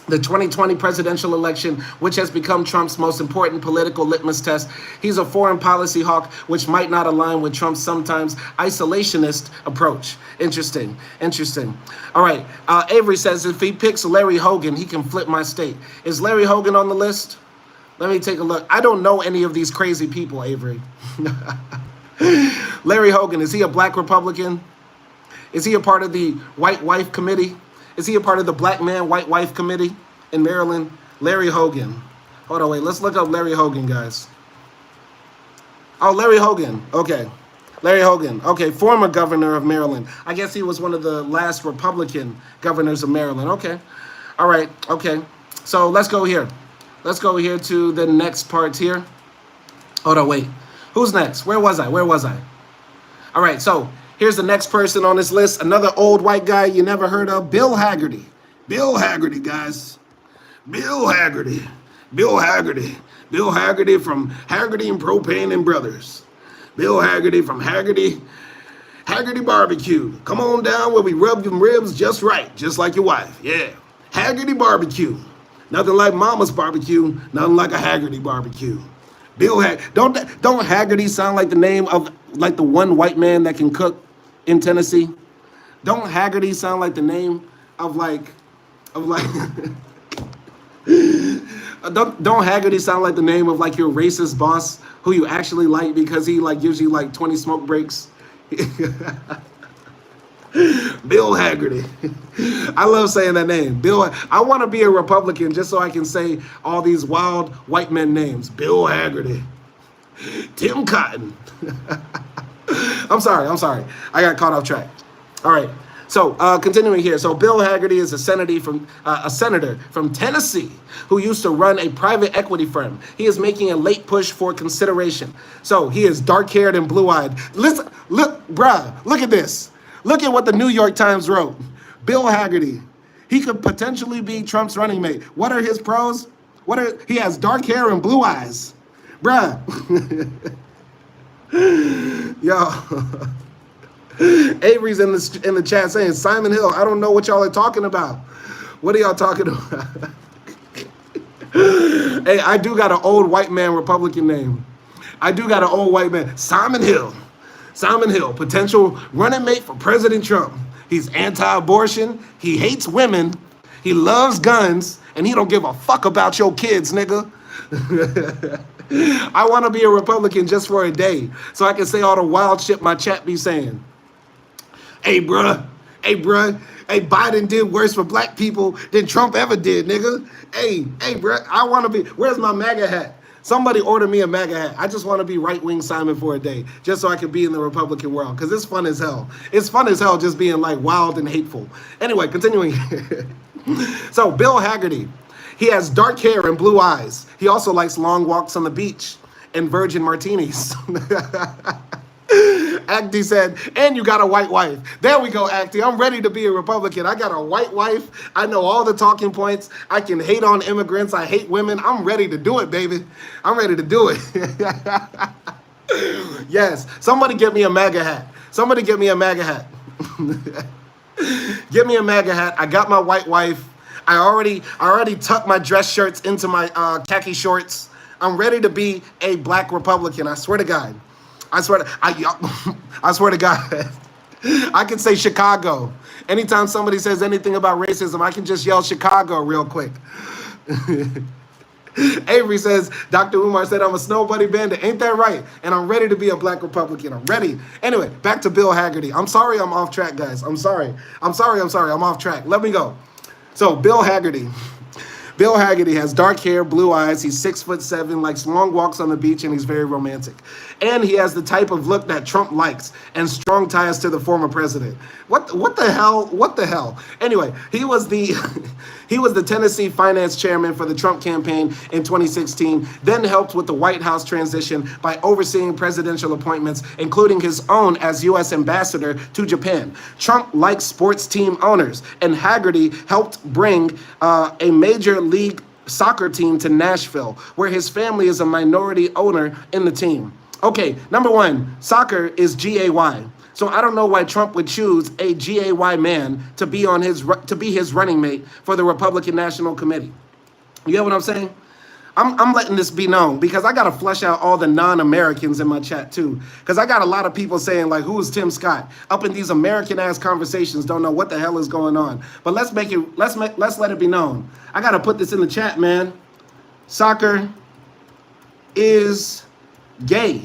the 2020 presidential election, which has become Trump's most important political litmus test. He's a foreign policy hawk, which might not align with Trump's sometimes isolationist approach. Interesting. All right, Avery says if he picks Larry Hogan, he can flip my state. Is Larry Hogan on the list? Let me take a look. I don't know any of these crazy people, Avery. Larry Hogan, is he a black Republican? Is he a part of the White Wife Committee? Is he a part of the Black Man White Wife Committee in Maryland? Larry Hogan. Hold on, wait. Let's look up Larry Hogan, guys. Oh, Larry Hogan. Okay. Larry Hogan. Okay, former governor of Maryland. I guess he was one of the last Republican governors of Maryland. Okay. All right. Okay. So let's go here. Let's go here to the next part here. Hold on, wait. Who's next? Where was I? All right, so here's the next person on this list, another old white guy you never heard of, Bill Hagerty. Bill Hagerty, guys. Bill Hagerty from Hagerty and Propane and Brothers. Bill Hagerty from Hagerty Barbecue. Come on down where we rub them ribs just right, just like your wife. Yeah. Hagerty Barbecue. Nothing like Mama's barbecue, nothing like a Hagerty barbecue. Don't Hagerty sound like the name of like the one white man that can cook in Tennessee? Don't Hagerty sound like the name of like don't Hagerty sound like the name of like your racist boss who you actually like because he like gives you like 20 smoke breaks? Bill Hagerty. I love saying that name. Bill. I want to be a Republican just so I can say all these wild white men names. Bill Hagerty. Tim Cotton. I'm sorry. I got caught off track. All right. So continuing here. So Bill Hagerty is a senator from Tennessee who used to run a private equity firm. He is making a late push for consideration. So he is dark-haired and blue-eyed. Listen, look at this. Look at what the New York Times wrote. Bill Hagerty. He could potentially be Trump's running mate. What are his pros? He has dark hair and blue eyes. Bruh. Yo. Avery's in the chat saying, Simon Hill, I don't know what y'all are talking about. What are y'all talking about? Hey, I do got an old white man Republican name. I do got an old white man. Simon Hill. Simon Hill, potential running mate for President Trump. He's anti-abortion. He hates women. He loves guns. And he don't give a fuck about your kids, nigga. I want to be a Republican just for a day so I can say all the wild shit my chat be saying. Hey, bruh. Hey, bruh. Hey, Biden did worse for black people than Trump ever did, nigga. Hey, bruh. I want to be. Where's my MAGA hat? Somebody order me a MAGA hat. I just want to be right-wing Simon for a day just so I can be in the Republican world because it's fun as hell. It's fun as hell just being like wild and hateful. Anyway, continuing. So, Bill Hagerty. He has dark hair and blue eyes. He also likes long walks on the beach and virgin martinis. Acty said, and you got a white wife. There we go, Acty. I'm ready to be a Republican. I got a white wife. I know all the talking points. I can hate on immigrants. I hate women. I'm ready to do it, baby. I'm ready to do it. Yes. Somebody get me a MAGA hat. Somebody get me a MAGA hat. Get me a MAGA hat. I got my white wife. I already tucked my dress shirts into my khaki shorts. I'm ready to be a black Republican. I swear to God. I swear to God. I can say Chicago. Anytime somebody says anything about racism, I can just yell Chicago real quick. Avery says, Dr. Umar said I'm a snow bunny bandit. Ain't that right? And I'm ready to be a black Republican. I'm ready. Anyway, back to Bill Hagerty. I'm sorry I'm off track, guys. I'm sorry. I'm off track. Let me go. So, Bill Hagerty. Bill Hagerty has dark hair, blue eyes. He's 6'7", likes long walks on the beach, and he's very romantic. And he has the type of look that Trump likes and strong ties to the former president. What the hell? What the hell? Anyway, he was the Tennessee finance chairman for the Trump campaign in 2016, then helped with the White House transition by overseeing presidential appointments, including his own as U.S. ambassador to Japan. Trump likes sports team owners, and Hagerty helped bring a major league soccer team to Nashville, where his family is a minority owner in the team. Okay, number one, soccer is G-A-Y. So I don't know why Trump would choose a G-A-Y man to be his running mate for the Republican National Committee. You get what I'm saying? I'm letting this be known because I got to flesh out all the non-Americans in my chat too. Because I got a lot of people saying like, who is Tim Scott? Up in these American-ass conversations, don't know what the hell is going on. But let's let it be known. I got to put this in the chat, man. Soccer is gay.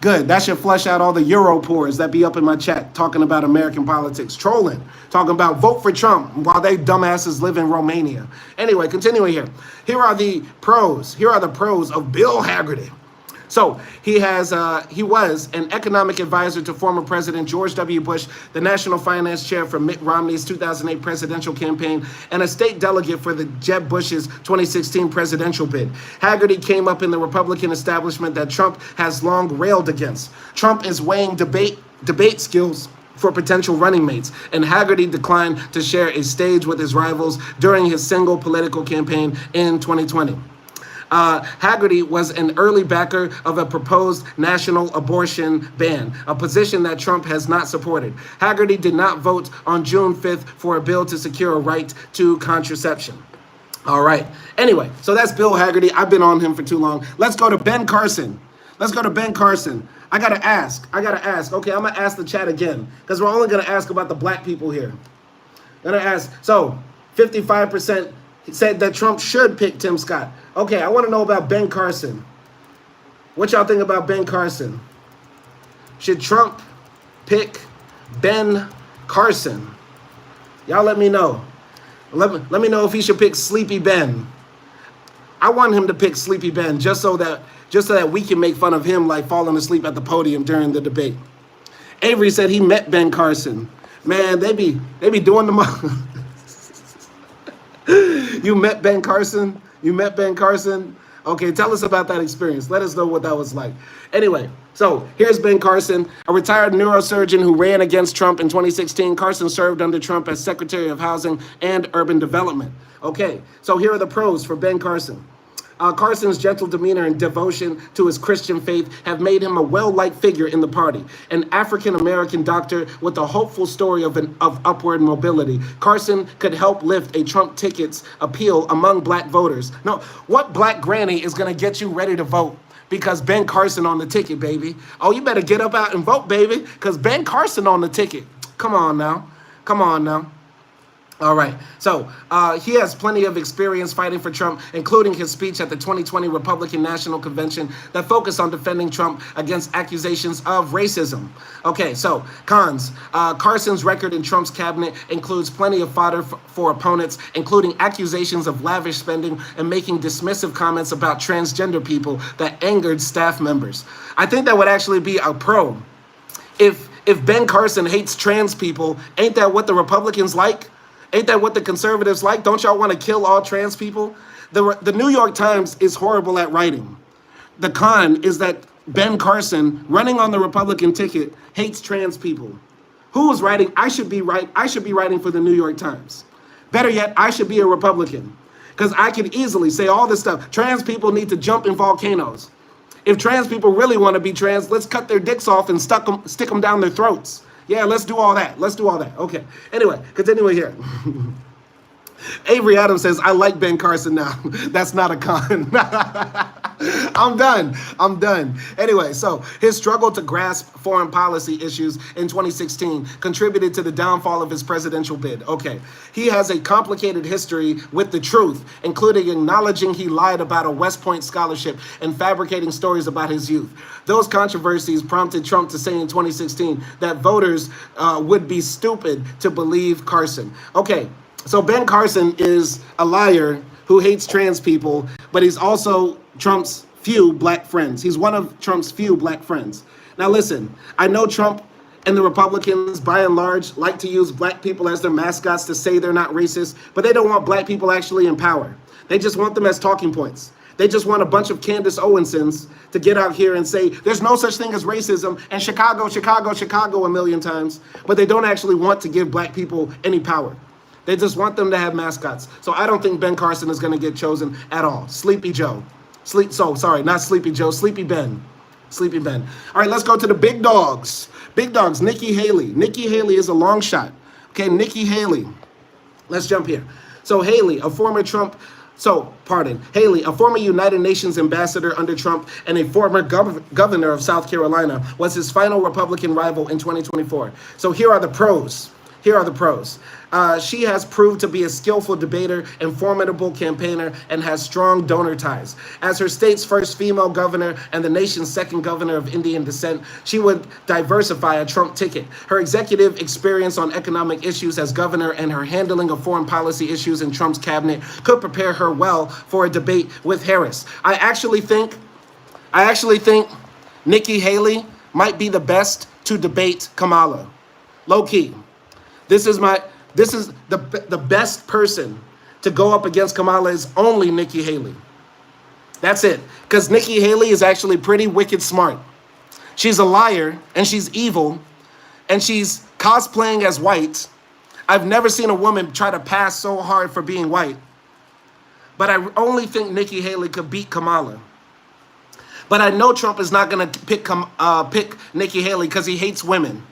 Good. That should flush out all the Europores that be up in my chat talking about American politics, trolling, talking about vote for Trump while they dumbasses live in Romania. Anyway, continuing here. Here are the pros. Here are the pros of Bill Hagerty. So he was an economic advisor to former President George W. Bush, the national finance chair for Mitt Romney's 2008 presidential campaign, and a state delegate for the Jeb Bush's 2016 presidential bid. Hagerty came up in the Republican establishment that Trump has long railed against. Trump is weighing debate skills for potential running mates, and Hagerty declined to share a stage with his rivals during his single political campaign in 2020. Hagerty was an early backer of a proposed national abortion ban, a position that Trump has not supported. Hagerty did not vote on June 5th for a bill to secure a right to contraception. All right. Anyway, so that's Bill Hagerty. I've been on him for too long. Let's go to Ben Carson. I got to ask. Okay, I'm going to ask the chat again because we're only going to ask about the black people here. I'm going to ask. So 55% said that Trump should pick Tim Scott. Okay, I want to know about Ben Carson. What y'all think about Ben Carson? Should Trump pick Ben Carson? Y'all let me know. Let me know if he should pick Sleepy Ben. I want him to pick Sleepy Ben just so that we can make fun of him like falling asleep at the podium during the debate. Avery said he met Ben Carson. Man, they be doing the most. You met Ben Carson? Okay, tell us about that experience. Let us know what that was like. Anyway, so here's Ben Carson, a retired neurosurgeon who ran against Trump in 2016. Carson served under Trump as Secretary of Housing and Urban Development. Okay, so here are the pros for Ben Carson. Carson's gentle demeanor and devotion to his Christian faith have made him a well-liked figure in the party. An African-American doctor with a hopeful story of upward mobility, Carson could help lift a Trump ticket's appeal among black voters. No, what black granny is going to get you ready to vote because Ben Carson on the ticket, baby. Oh, you better get up out and vote, baby, because Ben Carson on the ticket. Come on now. Come on now. All right, so he has plenty of experience fighting for Trump, including his speech at the 2020 Republican National Convention that focused on defending Trump against accusations of racism. Okay, so cons. Carson's record in Trump's cabinet includes plenty of fodder for opponents, including accusations of lavish spending and making dismissive comments about transgender people that angered staff members. I think that would actually be a pro. If Ben Carson hates trans people, ain't that what the Republicans like? Ain't that what the conservatives like? Don't y'all want to kill all trans people? The New York Times is horrible at writing. The con is that Ben Carson, running on the Republican ticket, hates trans people. Who is writing? I should be writing for the New York Times. Better yet, I should be a Republican. Because I can easily say all this stuff. Trans people need to jump in volcanoes. If trans people really want to be trans, let's cut their dicks off and stick them down their throats. Yeah, let's do all that. Let's do all that. Okay. Anyway, continuing here. Avery Adams says, I like Ben Carson now. That's not a con. I'm done. Anyway, so his struggle to grasp foreign policy issues in 2016 contributed to the downfall of his presidential bid. Okay. He has a complicated history with the truth, including acknowledging he lied about a West Point scholarship and fabricating stories about his youth. Those controversies prompted Trump to say in 2016 that voters would be stupid to believe Carson. Okay. So Ben Carson is a liar who hates trans people, but he's also Trump's few black friends. He's one of Trump's few black friends. Now listen, I know Trump and the Republicans, by and large, like to use black people as their mascots to say they're not racist, but they don't want black people actually in power. They just want them as talking points. They just want a bunch of Candace Owensons to get out here and say there's no such thing as racism and Chicago a million times, but they don't actually want to give black people any power. They just want them to have mascots. So I don't think Ben Carson is going to get chosen at all. Sleepy Joe. Not Sleepy Joe. Sleepy Ben. Sleepy Ben. All right, let's go to the big dogs. Big dogs, Nikki Haley. Nikki Haley is a long shot. Okay, Nikki Haley. Let's jump here. So Haley, a former United Nations ambassador under Trump and a former governor of South Carolina, was his final Republican rival in 2024. So here are the pros. She has proved to be a skillful debater and formidable campaigner and has strong donor ties. As her state's first female governor and the nation's second governor of Indian descent, she would diversify a Trump ticket. Her executive experience on economic issues as governor and her handling of foreign policy issues in Trump's cabinet could prepare her well for a debate with Harris. I actually think Nikki Haley might be the best to debate Kamala. Low key. This is the best person to go up against Kamala is only Nikki Haley. That's it. Because Nikki Haley is actually pretty wicked smart. She's a liar and she's evil and she's cosplaying as white. I've never seen a woman try to pass so hard for being white. But I only think Nikki Haley could beat Kamala. But I know Trump is not going to pick Nikki Haley because he hates women.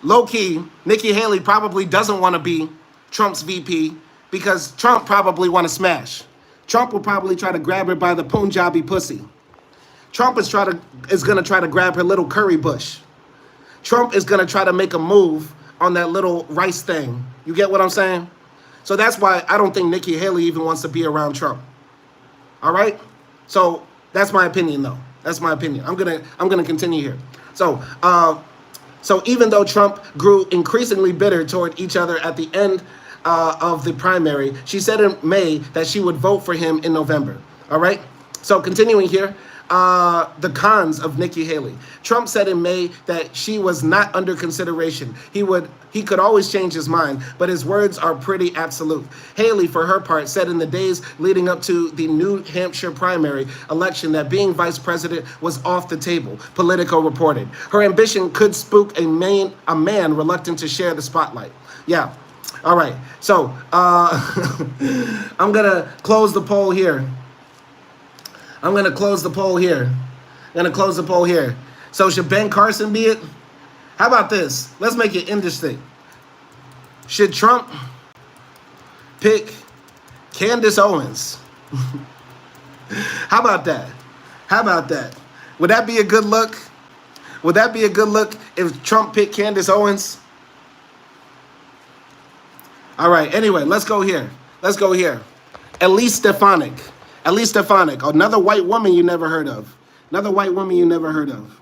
Low-key, Nikki Haley probably doesn't want to be Trump's VP because Trump probably want to smash. Trump will probably try to grab her by the Punjabi pussy. Trump is going to try to grab her little curry bush. Trump is going to try to make a move on that little rice thing. You get what I'm saying? So that's why I don't think Nikki Haley even wants to be around Trump. All right? So that's my opinion, though. That's my opinion. I'm gonna continue here. So even though Trump grew increasingly bitter toward each other at the end of the primary, she said in May that she would vote for him in November. All right? So continuing here, the cons of Nikki Haley. Trump said in May that she was not under consideration. He could always change his mind, but his words are pretty absolute. Haley, for her part, said in the days leading up to the New Hampshire primary election that being vice president was off the table, Politico reported. Her ambition could spook a man reluctant to share the spotlight. Yeah. All right. So I'm going to close the poll here. So should Ben Carson be it? How about this? Let's make it interesting. Should Trump pick Candace Owens? How about that? How about that? Would that be a good look? Would that be a good look if Trump picked Candace Owens? All right, anyway, let's go here. Let's go here. Elise Stefanik. Elise Stefanik, another white woman you never heard of. Another white woman you never heard of.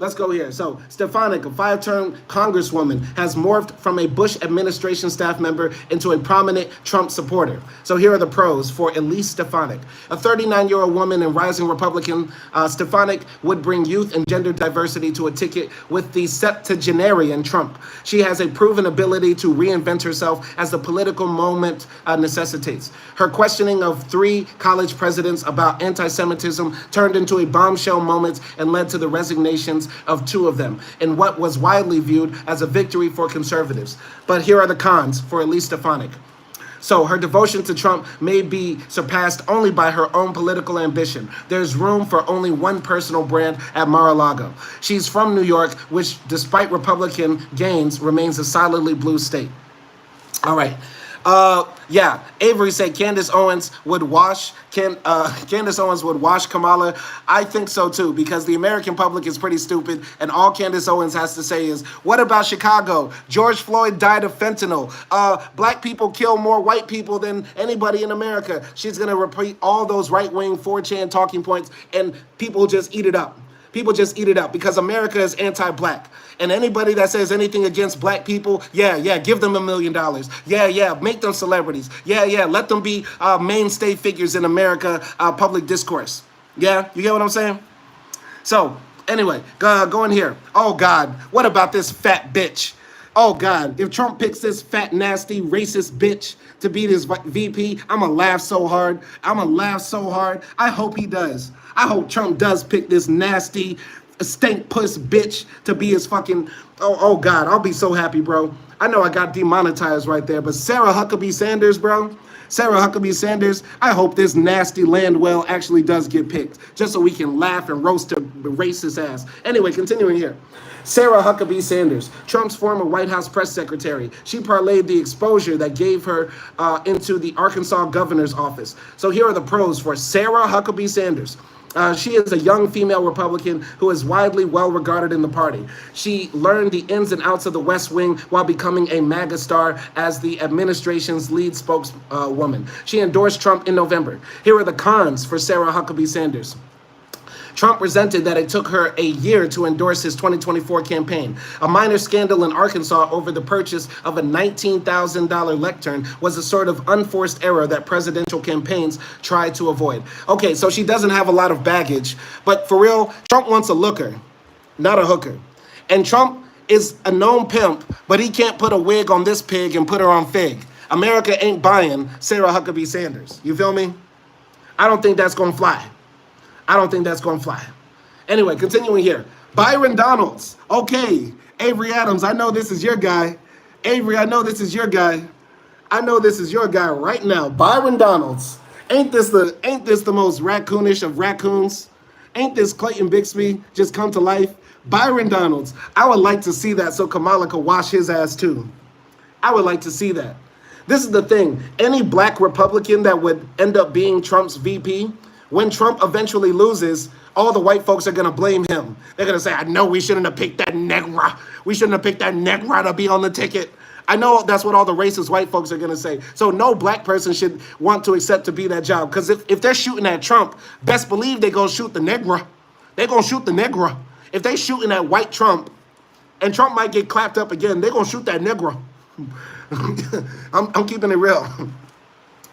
Let's go here. So, Stefanik, a 5-term congresswoman, has morphed from a Bush administration staff member into a prominent Trump supporter. So here are the pros for Elise Stefanik. A 39-year-old woman and rising Republican, Stefanik would bring youth and gender diversity to a ticket with the septuagenarian Trump. She has a proven ability to reinvent herself as the political moment necessitates. Her questioning of 3 college presidents about anti-Semitism turned into a bombshell moment and led to the resignations of 2 of them in what was widely viewed as a victory for conservatives. But here are the cons for Elise Stefanik. So her devotion to Trump may be surpassed only by her own political ambition. There's room for only one personal brand at Mar-a-Lago. She's from New York, which, despite Republican gains, remains a solidly blue state. All right. Yeah, Avery said Candace Owens would wash Candace Owens would wash Kamala. I think so too, because the American public is pretty stupid, and all Candace Owens has to say is, "What about Chicago? George Floyd died of fentanyl. Black people kill more white people than anybody in America." She's gonna repeat all those right-wing 4chan talking points, and people just eat it up. People just eat it up because America is anti-black. And anybody that says anything against black people, yeah, give them $1 million. Yeah, make them celebrities. Yeah, let them be mainstay figures in America public discourse. Yeah, you get what I'm saying? So, anyway, go in here. Oh, God, what about this fat bitch? Oh, God, if Trump picks this fat, nasty, racist bitch to be this VP, I'm going to laugh so hard. I hope he does. I hope Trump does pick this nasty, stank puss bitch to be his fucking... Oh, God, I'll be so happy, bro. I know I got demonetized right there, but Sarah Huckabee Sanders, bro. Sarah Huckabee Sanders, I hope this nasty Landwell actually does get picked, just so we can laugh and roast her racist ass. Anyway, continuing here. Sarah Huckabee Sanders, Trump's former White House press secretary. She parlayed the exposure that gave her into the Arkansas governor's office. So here are the pros for Sarah Huckabee Sanders. She is a young female Republican who is widely well regarded in the party. She learned the ins and outs of the West Wing while becoming a MAGA star as the administration's lead spokeswoman. She endorsed Trump in November. Here are the cons for Sarah Huckabee Sanders. Trump resented that it took her a year to endorse his 2024 campaign. A minor scandal in Arkansas over the purchase of a $19,000 lectern was a sort of unforced error that presidential campaigns try to avoid. Okay, so she doesn't have a lot of baggage, but for real, Trump wants a looker, not a hooker. And Trump is a known pimp, but he can't put a wig on this pig and put her on Fig. America ain't buying Sarah Huckabee Sanders. You feel me? I don't think that's gonna fly. Anyway, continuing here. Byron Donalds. Okay. Avery Adams, I know this is your guy. Avery, I know this is your guy. Right now. Byron Donalds. Ain't this the most raccoonish of raccoons? Ain't this Clayton Bixby just come to life? Byron Donalds. I would like to see that so Kamala could wash his ass too. I would like to see that. This is the thing. Any black Republican that would end up being Trump's VP, when Trump eventually loses, all the white folks are going to blame him. They're going to say, I know we shouldn't have picked that negra. We shouldn't have picked that negra to be on the ticket. I know that's what all the racist white folks are going to say. So no black person should want to accept to be that job. Because if they're shooting at Trump, best believe they're going to shoot the negra. They're going to shoot the negra. If they shooting at white Trump, and Trump might get clapped up again, they're going to shoot that negra. I'm keeping it real.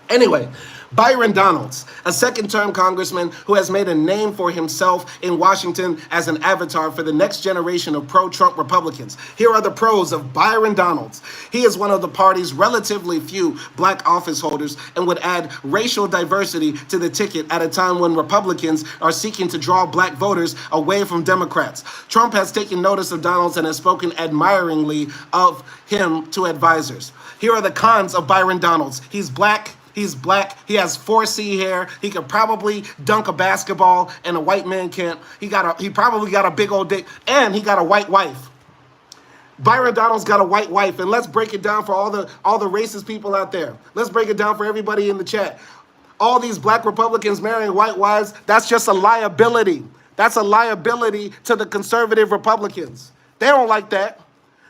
Anyway, Byron Donalds, a second-term congressman who has made a name for himself in Washington as an avatar for the next generation of pro-Trump Republicans. Here are the pros of Byron Donalds. He is one of the party's relatively few black office holders and would add racial diversity to the ticket at a time when Republicans are seeking to draw black voters away from Democrats. Trump has taken notice of Donalds and has spoken admiringly of him to advisors. Here are the cons of Byron Donalds. He's black. He has 4C hair. He could probably dunk a basketball, and a white man can't. He probably got a big old dick, and he got a white wife. Byron Donalds got a white wife, and let's break it down for all the racist people out there. Let's break it down for everybody in the chat. All these black Republicans marrying white wives, that's just a liability. That's a liability to the conservative Republicans. They don't like that.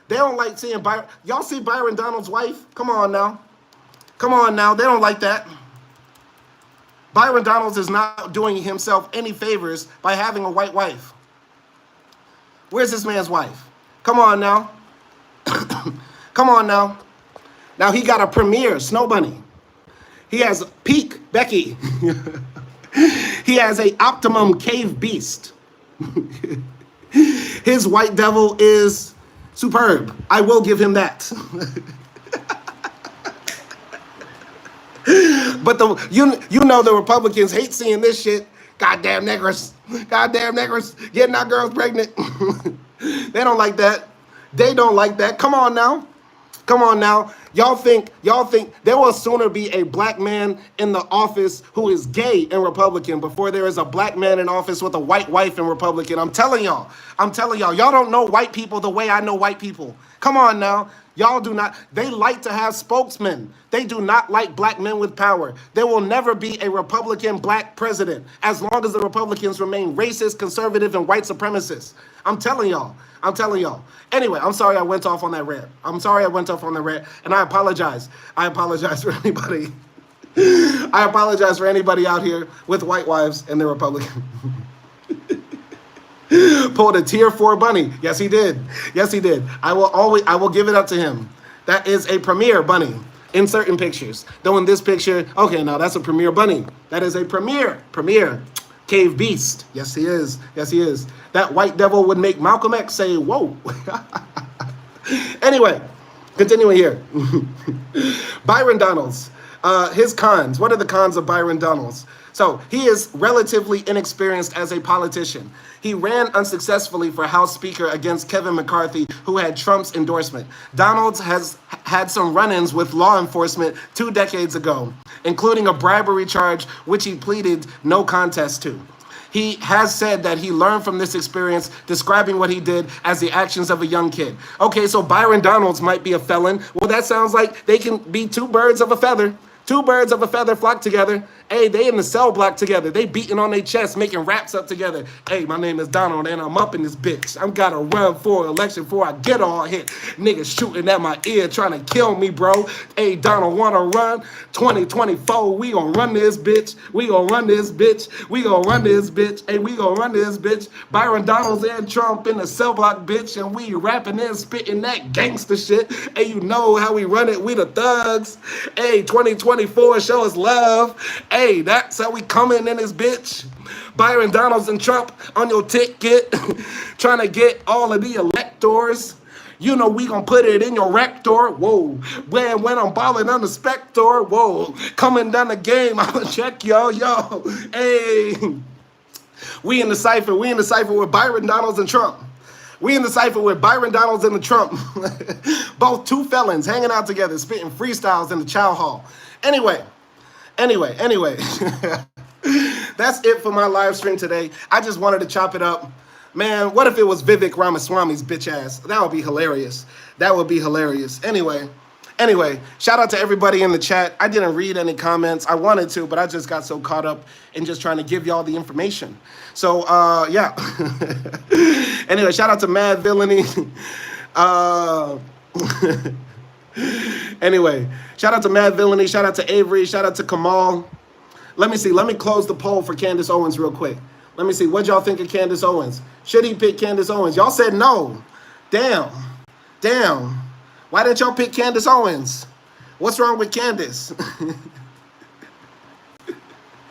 They don't like seeing Byron. Y'all see Byron Donald's wife? Come on now. Come on now. They don't like that. Byron Donalds is not doing himself any favors by having a white wife. Where's this man's wife? Come on now. Come on now. Now he got a premiere, Snow Bunny. He has Peak, Becky. He has a Optimum Cave Beast. His white devil is superb. I will give him that. But you know the Republicans hate seeing this shit. Goddamn niggers. Goddamn niggers getting our girls pregnant. They don't like that. They don't like that. Come on now. Come on now. Y'all think there will sooner be a black man in the office who is gay and Republican before there is a black man in office with a white wife and Republican. I'm telling y'all. Y'all don't know white people the way I know white people. Come on now. Y'all do not. They like to have spokesmen. They do not like black men with power. There will never be a Republican black president as long as the Republicans remain racist, conservative, and white supremacists. I'm telling y'all. I'm telling y'all. Anyway, I'm sorry I went off on that rant. I'm sorry I went off on that rant, and I apologize. I apologize for anybody. I apologize for anybody out here with white wives and they're Republican. Pulled a tier 4 bunny. Yes, he did. Yes, he did. I will give it up to him. That is a premier bunny in certain pictures. Though in this picture, okay, now that's a premier bunny. That is a premier cave beast. Yes, he is. Yes, he is. That white devil would make Malcolm X say, whoa. Anyway, continuing here. Byron Donalds. His cons. What are the cons of Byron Donalds? So he is relatively inexperienced as a politician. He ran unsuccessfully for House Speaker against Kevin McCarthy, who had Trump's endorsement. Donalds has had some run-ins with law enforcement 2 decades ago, including a bribery charge, which he pleaded no contest to. He has said that he learned from this experience, describing what he did as the actions of a young kid. Okay, so Byron Donalds might be a felon. Well, that sounds like they can be 2 birds of a feather. 2 birds of a feather flock together. Hey, they in the cell block together. They beating on their chest, making raps up together. Hey, my name is Donald, and I'm up in this bitch. I'm gotta run for election before I get all hit. Niggas shooting at my ear, trying to kill me, bro. Hey, Donald, wanna run? 2024, we gonna run this bitch. We gonna run this bitch. We gonna run this bitch. Hey, we gonna run this bitch. Byron Donalds and Trump in the cell block, bitch, and we rapping and spitting that gangster shit. Hey, you know how we run it. We the thugs. Hey, 2024, show us love. Hey, that's how we coming in this bitch. Byron Donalds and Trump on your ticket, trying to get all of the electors. You know we gonna put it in your rector. Whoa, when I'm balling on the spector. Whoa, coming down the game, I'ma check yo. Hey, we in the cipher. We in the cipher with Byron Donalds and Trump. We in the cipher with Byron Donalds and the Trump. Both 2 felons hanging out together, spitting freestyles in the chow hall. Anyway. That's it for my live stream today. I just wanted to chop it up. Man, what if it was Vivek Ramaswamy's bitch ass? That would be hilarious. That would be hilarious. Anyway, shout out to everybody in the chat. I didn't read any comments. I wanted to, but I just got so caught up in just trying to give y'all the information. So, yeah. Anyway, shout out to Mad Villainy. Anyway, shout out to Mad Villainy, shout out to Avery, shout out to Kamal. Let me see, let me close the poll for Candace Owens real quick. Let me see, what y'all think of Candace Owens? Should he pick Candace Owens? Y'all said no. Damn. Why didn't y'all pick Candace Owens? What's wrong with Candace?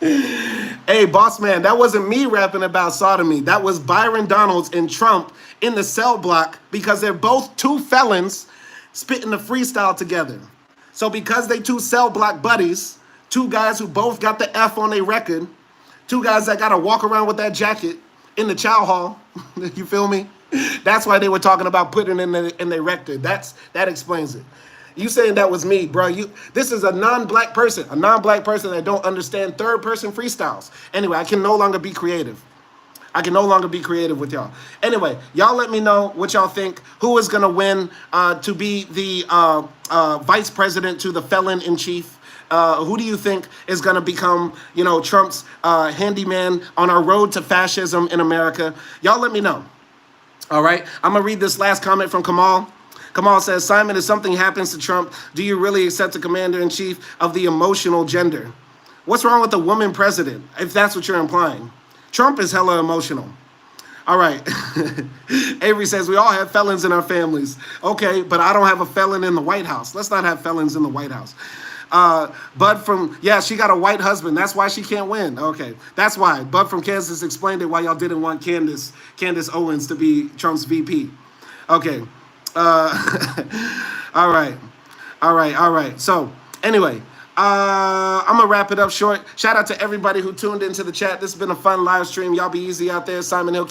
Hey, boss man, that wasn't me rapping about sodomy. That was Byron Donalds and Trump in the cell block because they're both 2 felons spitting the freestyle together. So because they 2 cell block buddies, 2 guys who both got the F on their record, 2 guys that gotta walk around with that jacket in the chow hall, you feel me? That's why they were talking about putting in their record. That explains it. You saying that was me, bro. This is a non-black person that don't understand 3rd-person freestyles. Anyway, I can no longer be creative. With y'all. Anyway, y'all let me know what y'all think. Who is going to win to be the vice president to the felon in chief? Who do you think is going to become, Trump's handyman on our road to fascism in America? Y'all let me know. All right, I'm going to read this last comment from Kamal. Kamal says, Simon, if something happens to Trump, do you really accept the commander-in-chief of the emotional gender? What's wrong with the woman president, if that's what you're implying? Trump is hella emotional. All right. Avery says, we all have felons in our families. Okay, but I don't have a felon in the White House. Let's not have felons in the White House. Bud from, she got a white husband. That's why she can't win. Okay, that's why. Bud from Kansas explained it why y'all didn't want Candace Owens to be Trump's VP. Okay. All right. So, anyway, I'm going to wrap it up short. Shout out to everybody who tuned into the chat. This has been a fun live stream. Y'all be easy out there. Simon Hill.